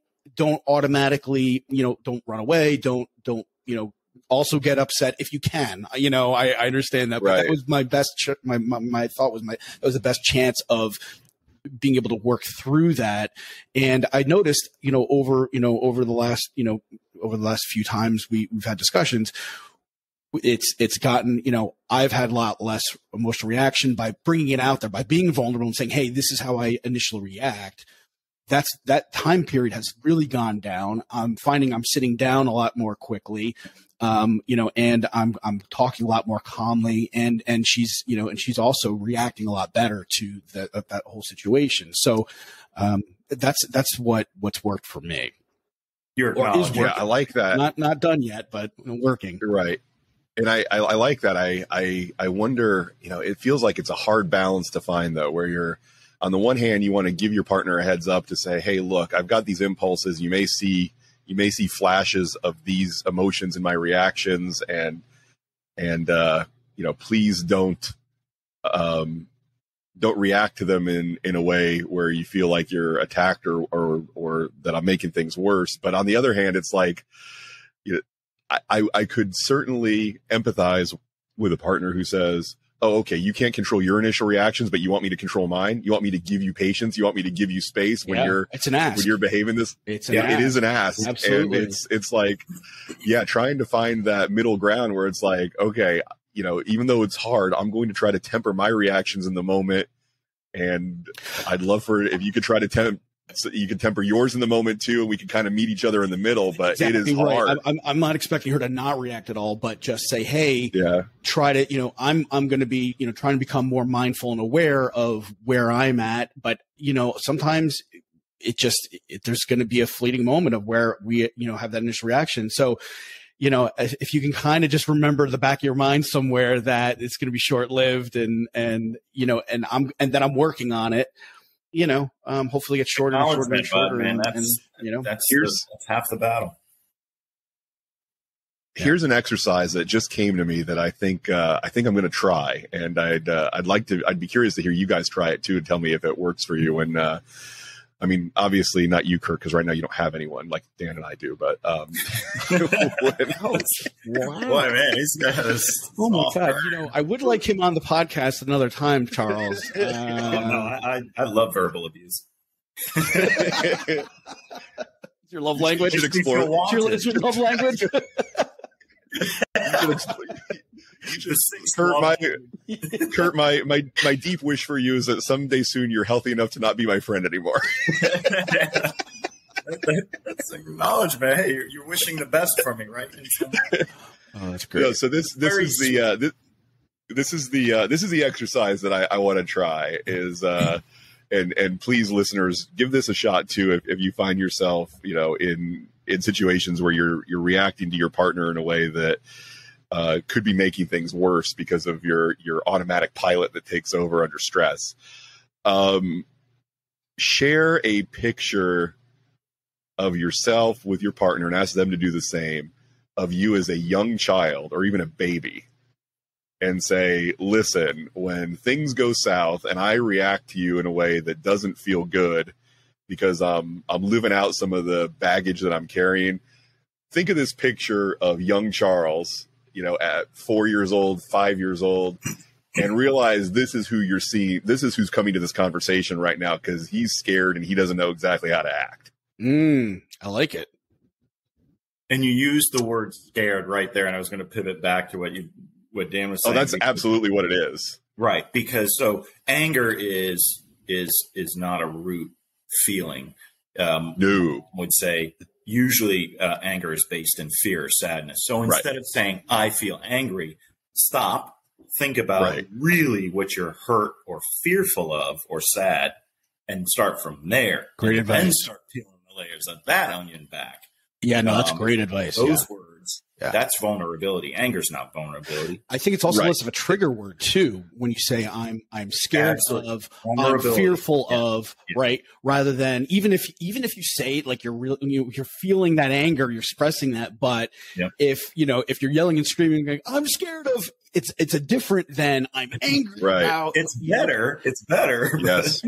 automatically, don't run away. Don't, also get upset if you can. I understand that, but that was my best. My thought was that was the best chance of being able to work through that. And I noticed, over the last few times we've had discussions, it's gotten, I've had a lot less emotional reaction by bringing it out there, by being vulnerable and saying, hey, this is how I initially react. That time period has really gone down. I'm finding I'm sitting down a lot more quickly, and I'm talking a lot more calmly, and she's also reacting a lot better to that whole situation. So, that's what's worked for me. I like that. Not done yet, but working. Right. And I like that. I wonder, it feels like it's a hard balance to find though, where you're, on the one hand, you want to give your partner a heads up to say, hey, look, I've got these impulses. You may see flashes of these emotions in my reactions, and please don't react to them in a way where you feel like you're attacked or that I'm making things worse. But on the other hand, it's like, I could certainly empathize with a partner who says, oh, okay, you can't control your initial reactions, but you want me to control mine. You want me to give you patience. You want me to give you space when it's an ask. When you're behaving this. It is an ask. Absolutely. And it's like, trying to find that middle ground where it's like, okay, even though it's hard, I'm going to try to temper my reactions in the moment. And I'd love if you could try to so you can temper yours in the moment too, and we can kind of meet each other in the middle. But exactly, it is hard. I'm not expecting her to not react at all, but just say, "Hey, try to." I'm going to be trying to become more mindful and aware of where I'm at. But sometimes there's going to be a fleeting moment of where we have that initial reaction. So if you can kind of just remember the back of your mind somewhere that it's going to be short lived, and then I'm working on it. Hopefully get shorter and shorter and shorter. Man, that's half the battle. Here's an exercise that just came to me that I think I'm going to try, and I'd be curious to hear you guys try it too and tell me if it works for you. And I mean, obviously not you, Kirk, because right now you don't have anyone like Dan and I do. But Wow. Boy, man, he's got this. Oh my God! You know, I would like him on the podcast another time, Charles. No, I love verbal abuse. It's your love language. You should explore. It's your love language. Kurt, my deep wish for you is that someday soon you're healthy enough to not be my friend anymore. That's acknowledgement. Hey, you're wishing the best for me, right? Oh, that's great. Yeah, so this is the exercise that I want to try is and please listeners, give this a shot too if you find yourself, you know, in situations where you're reacting to your partner in a way that could be making things worse because of your automatic pilot that takes over under stress. Share a picture of yourself with your partner and ask them to do the same, of you as a young child or even a baby, and say, listen, when things go south and I react to you in a way that doesn't feel good because I'm living out some of the baggage that I'm carrying, think of this picture of young Charles, you know, at 4 years old, 5 years old, and realize this is who you're seeing. This is who's coming to this conversation right now because he's scared and he doesn't know exactly how to act. I like it. And you used the word scared right there. And I was going to pivot back to what Dan was saying. Oh, that's absolutely what it is. Right. Because so anger is not a root feeling. No. I would say usually anger is based in fear or sadness. So instead of saying, I feel angry, stop, think about really what you're hurt or fearful of or sad, and start from there. Great advice. And then start peeling the layers of that onion back. Yeah, no, that's great advice. Those words, that's vulnerability. Anger's not vulnerability. I think it's also less of a trigger word too when you say I'm scared of, I'm fearful of, right? Rather than even if you say it like you're feeling that anger, you're expressing that, but if you're yelling and screaming, going, I'm scared of, it's a different than I'm angry about. It's better. It's better. Yes.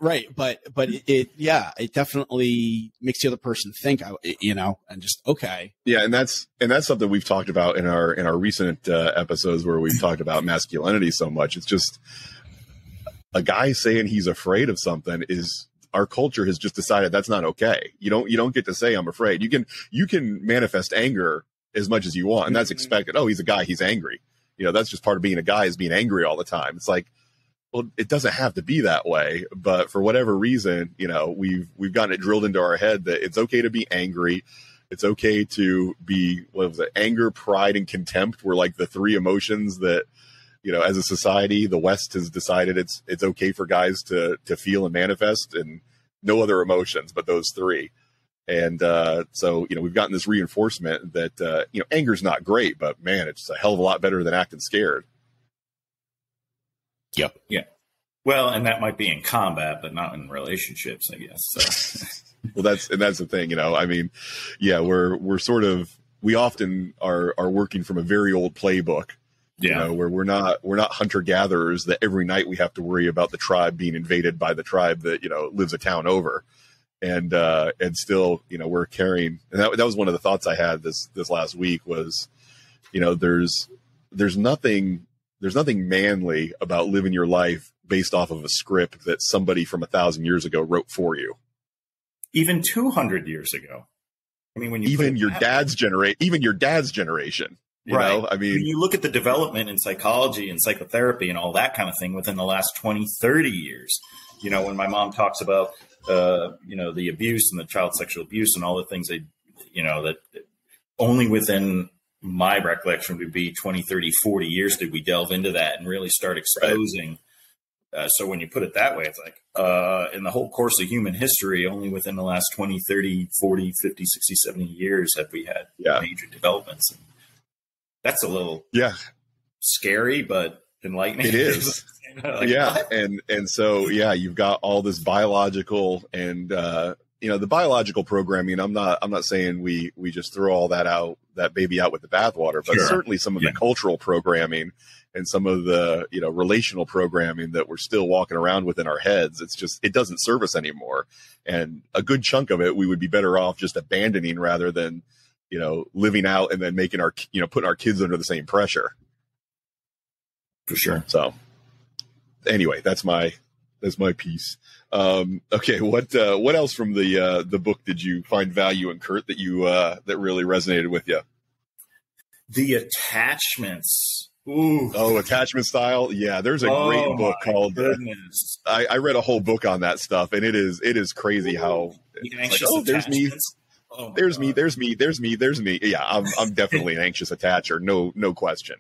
Right. But it definitely makes the other person think, and just, okay. Yeah. And that's something we've talked about in our recent episodes where we've talked about masculinity so much. It's just a guy saying he's afraid of something is, our culture has just decided that's not okay. You don't get to say I'm afraid. You can manifest anger as much as you want, and that's expected. Oh, he's a guy, he's angry. You know, that's just part of being a guy, is being angry all the time. It's like, well, it doesn't have to be that way, but for whatever reason, you know, we've gotten it drilled into our head that it's okay to be angry. It's okay to be, anger, pride, and contempt were like the three emotions that, you know, as a society, the West has decided it's okay for guys to feel and manifest, and no other emotions but those three. And so, you know, we've gotten this reinforcement that, anger's not great, but man, it's a hell of a lot better than acting scared. Yep. Yeah. Well, and that might be in combat, but not in relationships, I guess. So. Well, that's the thing, you know, I mean, yeah, we often are working from a very old playbook, you know, where we're not hunter gatherers that every night we have to worry about the tribe being invaded by the tribe that, you know, lives a town over. And still, you know, we're carrying, and that was one of the thoughts I had this last week was, you know, there's nothing manly about living your life based off of a script that somebody from 1,000 years ago wrote for you. Even 200 years ago. I mean, when you even your dad's generation, you know, I mean, when you look at the development in psychology and psychotherapy and all that kind of thing within the last 20, 30 years, you know, when my mom talks about, the abuse and the child sexual abuse and all the things that only within my recollection would be 20, 30, 40 years did we delve into that and really start exposing. So when you put it that way, it's like in the whole course of human history, only within the last 20, 30, 40, 50, 60, 70 years have we had major developments. And that's a little scary, but enlightening. It is. And so, you've got all this biological and, the biological programming, I'm not saying we just throw all that baby out with the bathwater, but certainly some of the cultural programming and some of the, relational programming that we're still walking around with in our heads. It doesn't serve us anymore. And a good chunk of it, we would be better off just abandoning rather than, living out and then making putting our kids under the same pressure. For sure. So anyway, that's my piece. Okay. What else from the book did you find value in, Kurt, that that really resonated with you? The attachments. Ooh. Oh, attachment style. Yeah. There's a great book called, I read a whole book on that stuff, and it is crazy how there's me. Oh, there's me. Yeah. I'm definitely an anxious attacher. No question.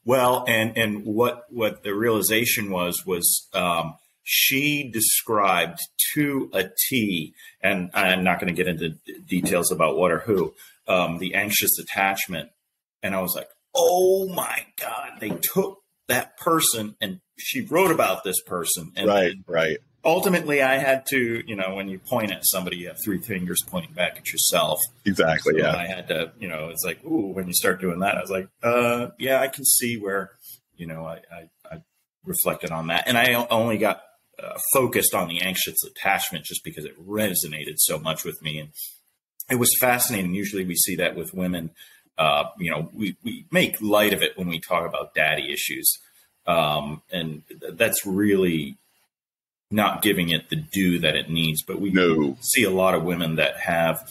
Well, and what the realization was she described to a T, and I'm not going to get into details about what or who, the anxious attachment. And I was like, oh my God, they took that person and she wrote about this person. And right. Ultimately, I had to, when you point at somebody, you have three fingers pointing back at yourself. Exactly. So yeah. I had to, it's like, ooh, when you start doing that, I was like, yeah, I can see where, I reflected on that. And I only got focused on the anxious attachment just because it resonated so much with me. And it was fascinating. Usually we see that with women. We make light of it when we talk about daddy issues. And that's really not giving it the due that it needs, but we see a lot of women that have,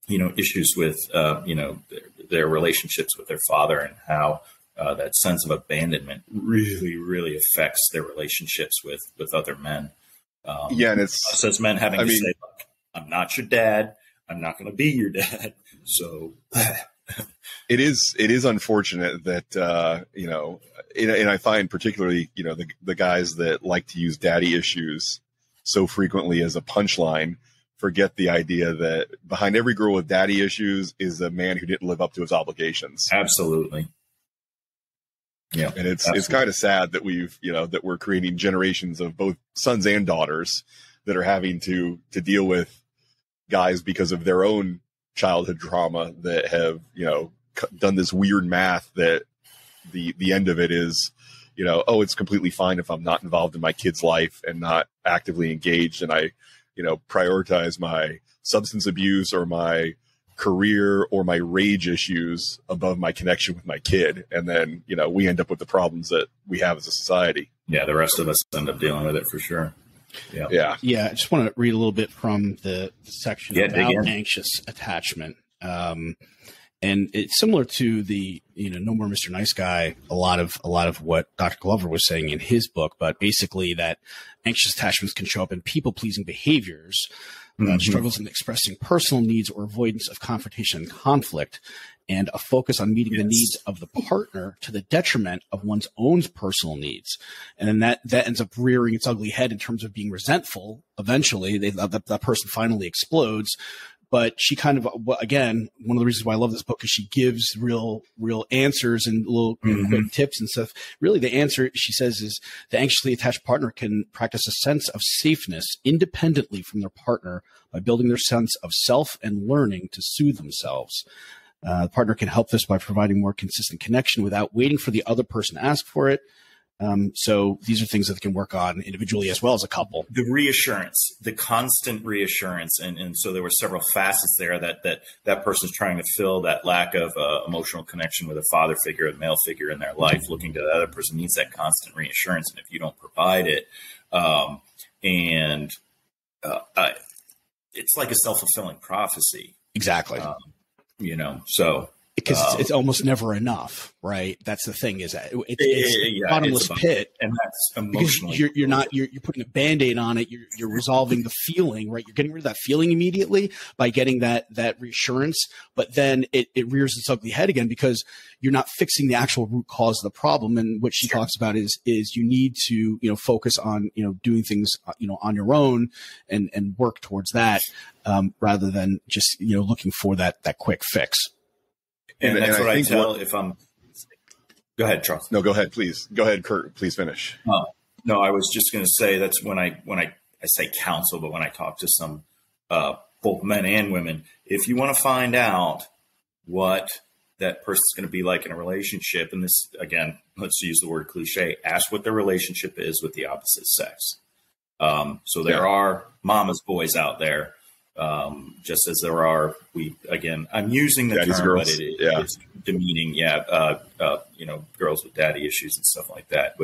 issues with, their relationships with their father, and how that sense of abandonment really, really affects their relationships with other men. And it's us as men having to say, look, I'm not your dad. I'm not going to be your dad. So it is unfortunate that, and I find particularly, the guys that like to use daddy issues so frequently as a punchline forget the idea that behind every girl with daddy issues is a man who didn't live up to his obligations. Absolutely. Yeah. And it's kind of sad that that we're creating generations of both sons and daughters that are having to deal with guys because of their own childhood trauma, that have, done this weird math that the end of it is, it's completely fine if I'm not involved in my kid's life and not actively engaged, and I, prioritize my substance abuse or my career or my rage issues above my connection with my kid. And then, we end up with the problems that we have as a society. Yeah. The rest of us end up dealing with it for sure. Yeah. Yeah. I just want to read a little bit from the section about anxious attachment. And it's similar to the, No More Mr. Nice Guy, a lot of what Dr. Glover was saying in his book, but basically that anxious attachments can show up in people-pleasing behaviors, struggles in expressing personal needs or avoidance of confrontation and conflict, and a focus on meeting the needs of the partner to the detriment of one's own personal needs. And then that ends up rearing its ugly head in terms of being resentful. Eventually, that person finally explodes. But she kind of, again, one of the reasons why I love this book is she gives real answers and little quick tips and stuff. Really, the answer, she says, is the anxiously attached partner can practice a sense of safeness independently from their partner by building their sense of self and learning to soothe themselves. The partner can help this by providing more consistent connection without waiting for the other person to ask for it. So these are things that they can work on individually as well as a couple. The reassurance, the constant reassurance. And so there were several facets there that person's trying to fill that lack of emotional connection with a father figure, a male figure in their life, looking to the other person needs that constant reassurance. And if you don't provide it, it's like a self-fulfilling prophecy. Exactly. Because it's almost never enough, right? that's the thing, is that it's a bottomless pit, and that's emotionally because you're putting a Band-Aid on it. You're resolving the feeling, right? You're getting rid of that feeling immediately by getting that reassurance, but then it rears its ugly head again because you're not fixing the actual root cause of the problem. And what she talks about is you need to focus on doing things on your own and work towards that rather than just looking for that quick fix. And that's what I tell if I'm. Go ahead, Charles. No, go ahead, please. Go ahead, Kurt. Please finish. No, I was just going to say that's when I say counsel, but when I talk to some both men and women. If you want to find out what that person's going to be like in a relationship, and this, again, let's use the word cliche, ask what their relationship is with the opposite sex. So there are mama's boys out there, just as there are, I'm using the Daddy's term, girls. but it's demeaning. Girls with daddy issues and stuff like that.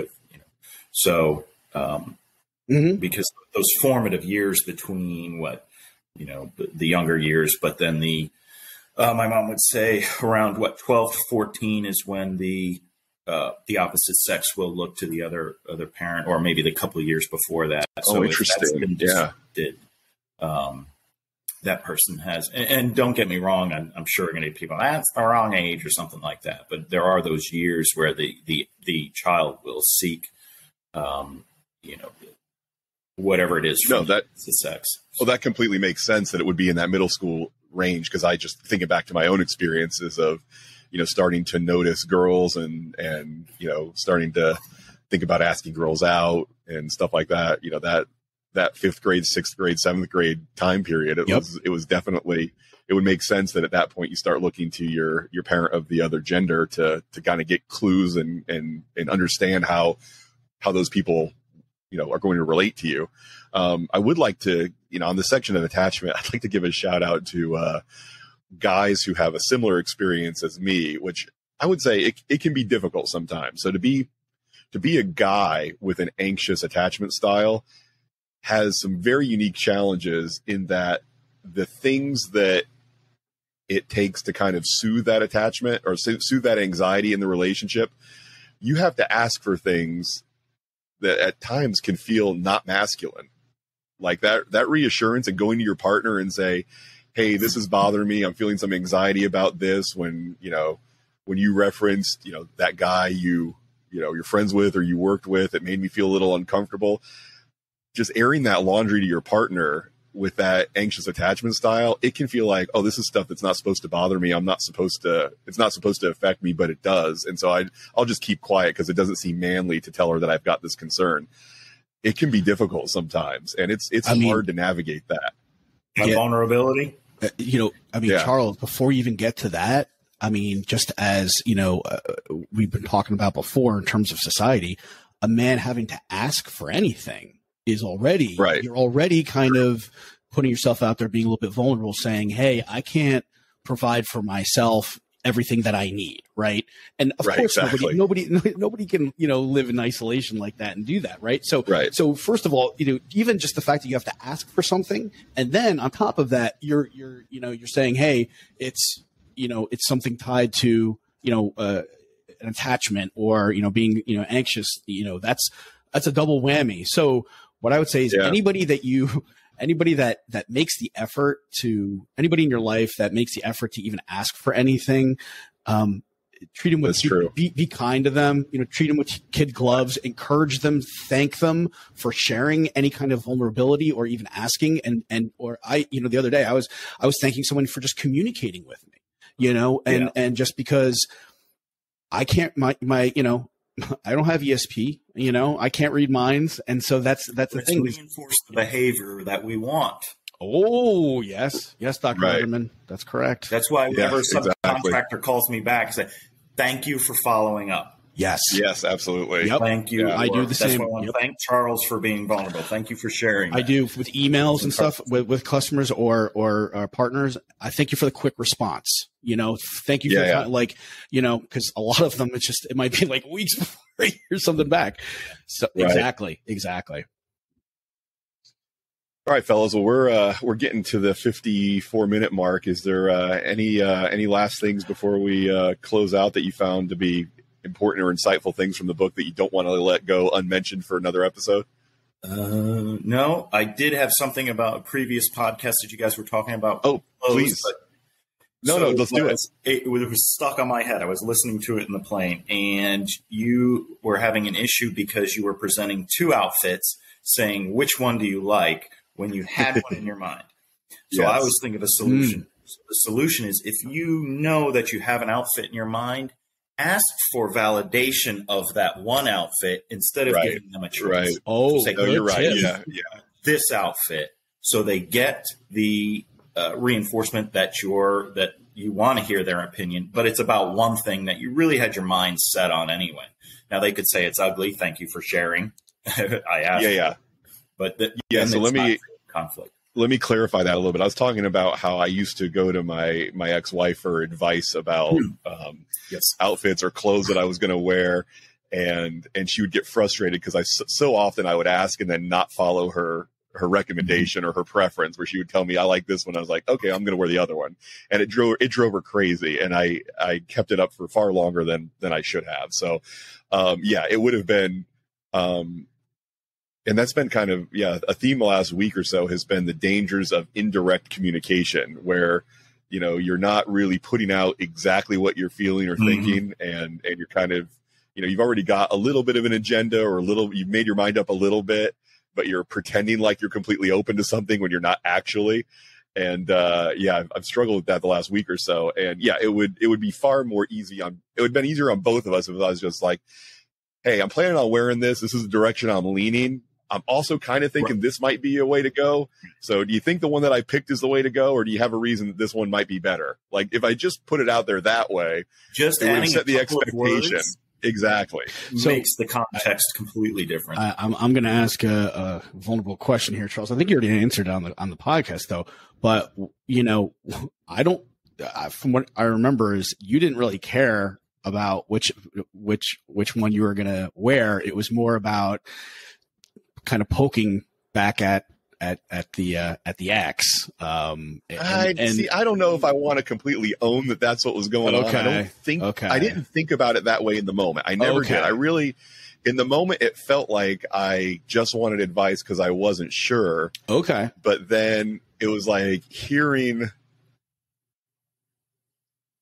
Because those formative years between the younger years, but then my mom would say around 12 to 14 is when the opposite sex will look to the other parent, or maybe the couple of years before that. So interesting. That person has, and don't get me wrong, I'm sure we're going to get people, that's the wrong age or something like that. But there are those years where the child will seek, whatever it is. That's the sex. Well, that completely makes sense that it would be in that middle school range, because I just thinking back to my own experiences of, starting to notice girls and starting to think about asking girls out and stuff like that. That 5th grade, 6th grade, 7th grade time period. It was definitely, it would make sense that at that point you start looking to your parent of the other gender to kind of get clues and understand how those people, are going to relate to you. I would like to, on the section of attachment, I'd like to give a shout out to guys who have a similar experience as me, which I would say it can be difficult sometimes. So to be a guy with an anxious attachment style has some very unique challenges, in that the things that it takes to kind of soothe that attachment or soothe that anxiety in the relationship, you have to ask for things that at times can feel not masculine. Like that reassurance and going to your partner and say, hey, this is bothering me. I'm feeling some anxiety about this. When you referenced, that guy you're friends with or you worked with, it made me feel a little uncomfortable. Just airing that laundry to your partner with that anxious attachment style, it can feel like, oh, this is stuff that's not supposed to bother me. It's not supposed to affect me, but it does. And so I'll just keep quiet because it doesn't seem manly to tell her that I've got this concern. It can be difficult sometimes, and it's hard to navigate that. Vulnerability. Charles, before you even get to that, just as, we've been talking about before in terms of society, a man having to ask for anything is already, right. You're already kind of putting yourself out there, being a little bit vulnerable, saying, hey, I can't provide for myself everything that I need. Right. And of course, exactly. nobody can, live in isolation like that and do that. Right. So, So first of all, even just the fact that you have to ask for something, and then on top of that, you're saying, hey, it's something tied to, an attachment or, being, anxious, that's a double whammy. So what I would say is anybody that makes the effort anybody in your life that makes the effort to even ask for anything, treat them with, be kind to them, treat them with kid gloves, encourage them, thank them for sharing any kind of vulnerability or even asking. Or the other day I was thanking someone for just communicating with me, and just because I can't, I don't have ESP, I can't read minds. And so that's the thing. Reinforce the behavior that we want. Oh, yes. Yes, Dr. Letterman. That's correct. That's why whenever subcontractor calls me back, I say, thank you for following up. Yes. Yes, absolutely. Yep. Thank you. I do the same. That's why I want to thank Charles for being vulnerable. Thank you for sharing. I do with emails and stuff with customers or partners. I thank you for the quick response. Thank you for because a lot of them, it might be like weeks before I hear something back. So exactly. All right, fellas. Well, we're getting to the 54-minute mark. Is there any last things before we close out that you found to be important or insightful things from the book that you don't want to let go unmentioned for another episode? No, I did have something about a previous podcast that you guys were talking about. Oh, please. Let's do it. It was stuck on my head. I was listening to it in the plane, and you were having an issue because you were presenting two outfits, saying, which one do you like, when you had one in your mind. So I was thinking of a solution. So the solution is, if you know that you have an outfit in your mind, ask for validation of that one outfit instead of giving them a choice. Right. Oh, say, you're right. Yeah. This outfit. So they get the reinforcement that you want to hear their opinion, but it's about one thing that you really had your mind set on anyway. Now they could say it's ugly. Thank you for sharing. I asked. Yeah. But so let me conflict. Let me clarify that a little bit. I was talking about how I used to go to my ex-wife for advice about outfits or clothes that I was going to wear, and she would get frustrated because so often I would ask and then not follow her recommendation or her preference, where she would tell me I like this one. I was like, okay, I'm going to wear the other one, and it drove her crazy. And I kept it up for far longer than I should have. So, it would have been, and that's been kind of a theme the last week or so has been the dangers of indirect communication, where you're not really putting out exactly what you're feeling or thinking, and you're kind of you've already got a little bit of an agenda or you've made your mind up a little bit, but you're pretending like you're completely open to something when you're not actually. And I've struggled with that the last week or so. And it would be far more easy it would have been easier on both of us if I was just like, hey, I'm planning on wearing this. This is the direction I'm leaning. I'm also kind of thinking this might be a way to go. So do you think the one that I picked is the way to go, or do you have a reason that this one might be better? Like if I just put it out there that way, just it would have set the expectation. Exactly. Makes the context completely different. I'm going to ask a vulnerable question here, Charles. I think you already answered on the podcast though, but from what I remember is you didn't really care about which one you were going to wear. It was more about kind of poking back at the axe. I don't know if I want to completely own that that's what was going on. I didn't think about it that way in the moment. I never did. I really, in the moment, it felt like I just wanted advice because I wasn't sure. Okay. But then it was like hearing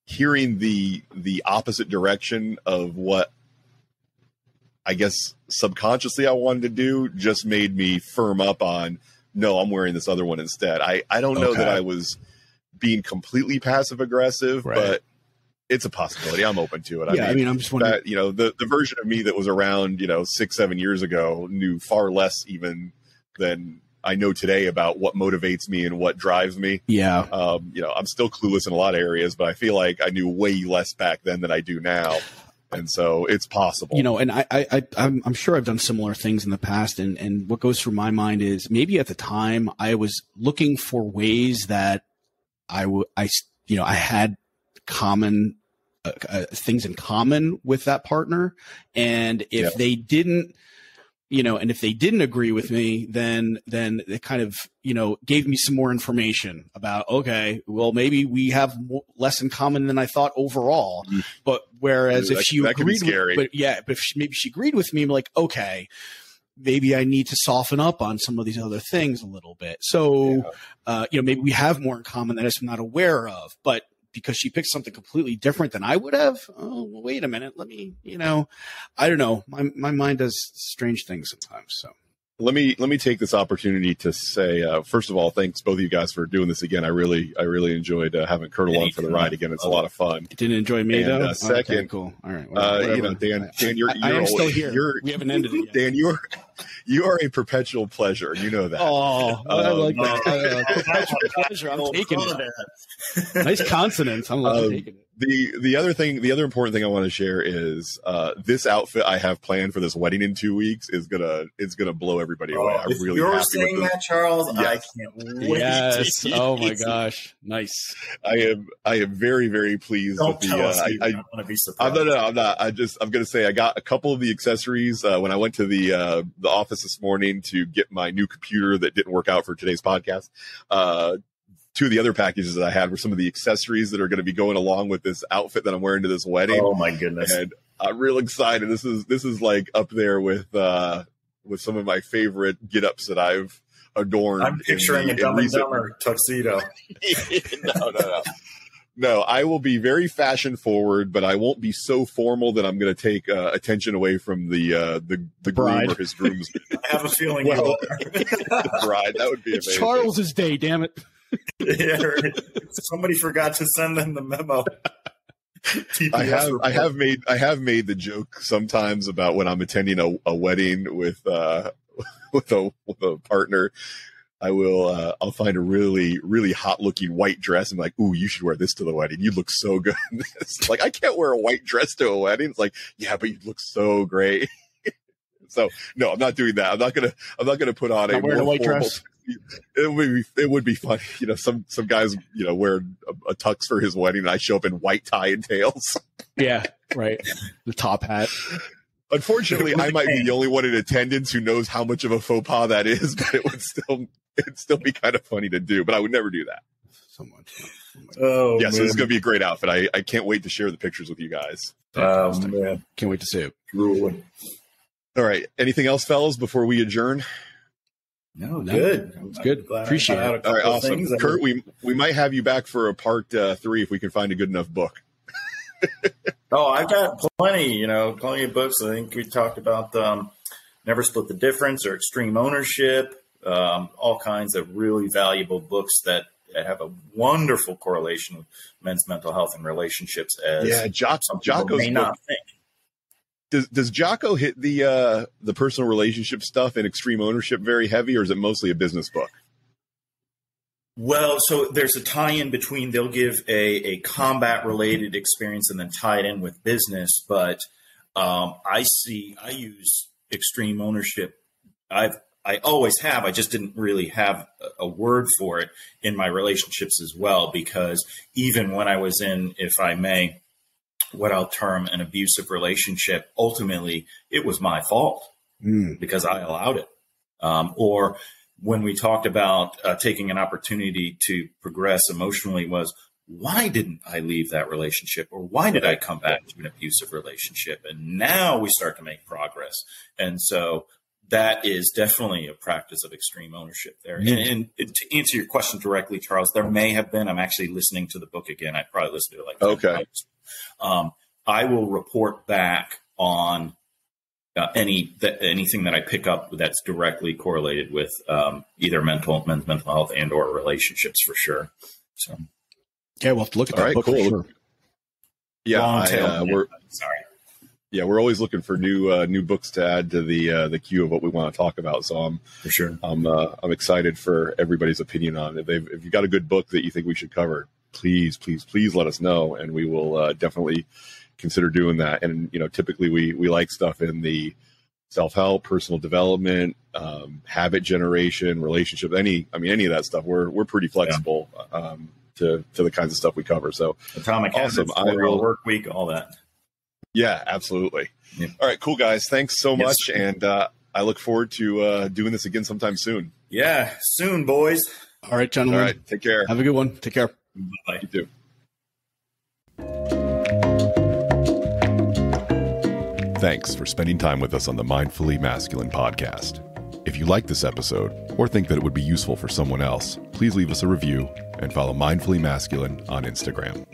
the opposite direction of what I guess subconsciously I wanted to do just made me firm up on, no, I'm wearing this other one instead. I don't know that I was being completely passive aggressive, but it's a possibility. I'm open to it. I mean, I'm just wondering that, the version of me that was around, 6-7 years ago knew far less even than I know today about what motivates me and what drives me. Yeah. I'm still clueless in a lot of areas, but I feel like I knew way less back then than I do now. And so it's possible, and I'm sure I've done similar things in the past. And what goes through my mind is maybe at the time I was looking for ways that I had common things in common with that partner. And if they didn't, and if they didn't agree with me, then it kind of, gave me some more information about, okay, well, maybe we have less in common than I thought overall. But whereas if she agreed, maybe she agreed with me, I'm like, okay, maybe I need to soften up on some of these other things a little bit. So, maybe we have more in common that I'm not aware of, but because she picked something completely different than I would have. Oh, well, wait a minute. Let me, I don't know. My mind does strange things sometimes. So let me take this opportunity to say, first of all, thanks both of you guys for doing this again. I really enjoyed having Kurt along for the ride again. It's a lot of fun. You didn't enjoy me though? Second, okay, cool. All right. Dan, you're I am still here. We haven't ended it yet. Dan, you are a perpetual pleasure. You know that. Oh, I like that. Perpetual pleasure. I'm taking it. Nice consonants. I'm taking it. The other important thing I want to share is this outfit I have planned for this wedding in 2 weeks is gonna blow everybody away. I'm really you're happy saying with that, Charles. Yes. I can't wait. Yes. Oh my gosh. Nice. I am very, very pleased Don't with the. tell us you don't want to be surprised. I'm not. I'm gonna say I got a couple of the accessories when I went to the office this morning to get my new computer that didn't work out for today's podcast. Two of the other packages that I had were some of the accessories that are going to be going along with this outfit that I'm wearing to this wedding. Oh my goodness. And I'm real excited. This is like up there with some of my favorite get-ups that I've adorned. I'm picturing a Dumb and Dumber tuxedo. No, I will be very fashion forward, but I won't be so formal that I'm going to take attention away from the groom or his groom's. I have a feeling the bride. That would be amazing. It's Charles's day, damn it. Yeah, somebody forgot to send them the memo. I have made the joke sometimes about when I'm attending a wedding with a partner. I'll find a really, really hot looking white dress and be like, ooh, you should wear this to the wedding. You look so good in this. Like, I can't wear a white dress to a wedding. It's like, yeah, but you look so great. So no, I'm not doing that. I'm not gonna put on a white dress. It would be funny. You know, some guys, you know, wear a tux for his wedding and I show up in white tie and tails. Yeah. Right. The top hat. Unfortunately, I might be the only one in attendance who knows how much of a faux pas that is, but it'd still be kind of funny to do, but I would never do that. Oh, yeah, so this is going to be a great outfit. I can't wait to share the pictures with you guys. Man. Can't wait to see it. Drooling. All right. Anything else, fellas, before we adjourn? No, good. It's good. Appreciate it. All right, awesome. Kurt, we might have you back for a part 3 if we can find a good enough book. Oh, I've got plenty of books. I think we talked about Never Split the Difference or Extreme Ownership, all kinds of really valuable books that have a wonderful correlation with men's mental health and relationships. As Jocko's may not think. Does Jocko hit the personal relationship stuff and Extreme Ownership very heavy, or is it mostly a business book? Well, so there's a tie-in between, they'll give a combat-related experience and then tie it in with business. But I use Extreme Ownership. I always have. I just didn't really have a word for it in my relationships as well, because even when I was in, if I may, what I'll term an abusive relationship, ultimately it was my fault because I allowed it. Or when we talked about taking an opportunity to progress emotionally, was why didn't I leave that relationship, or why did I come back to an abusive relationship? And now we start to make progress. And so that is definitely a practice of extreme ownership there. And to answer your question directly, Charles, there may have been, I'm actually listening to the book again. I probably listened to it like 10 times. I will report back on anything that I pick up that's directly correlated with either men's mental health and or relationships for sure. So yeah, we'll have to look at that book for sure. Yeah, we're always looking for new books to add to the queue of what we want to talk about. So I'm excited for everybody's opinion on it. If you got a good book that you think we should cover, please let us know, and we will definitely consider doing that. And typically we like stuff in the self-help, personal development, habit generation, relationship, any of that stuff. We're pretty flexible to the kinds of stuff we cover. So Atomic awesome. Habits, work week, all that. Yeah, absolutely. Yeah. All right, cool guys. Thanks so much. And I look forward to doing this again sometime soon. Yeah, soon, boys. All right, gentlemen. All right, take care. Have a good one. Take care. Bye. You too. Thanks for spending time with us on the Mindfully Masculine podcast. If you like this episode or think that it would be useful for someone else, please leave us a review and follow Mindfully Masculine on Instagram.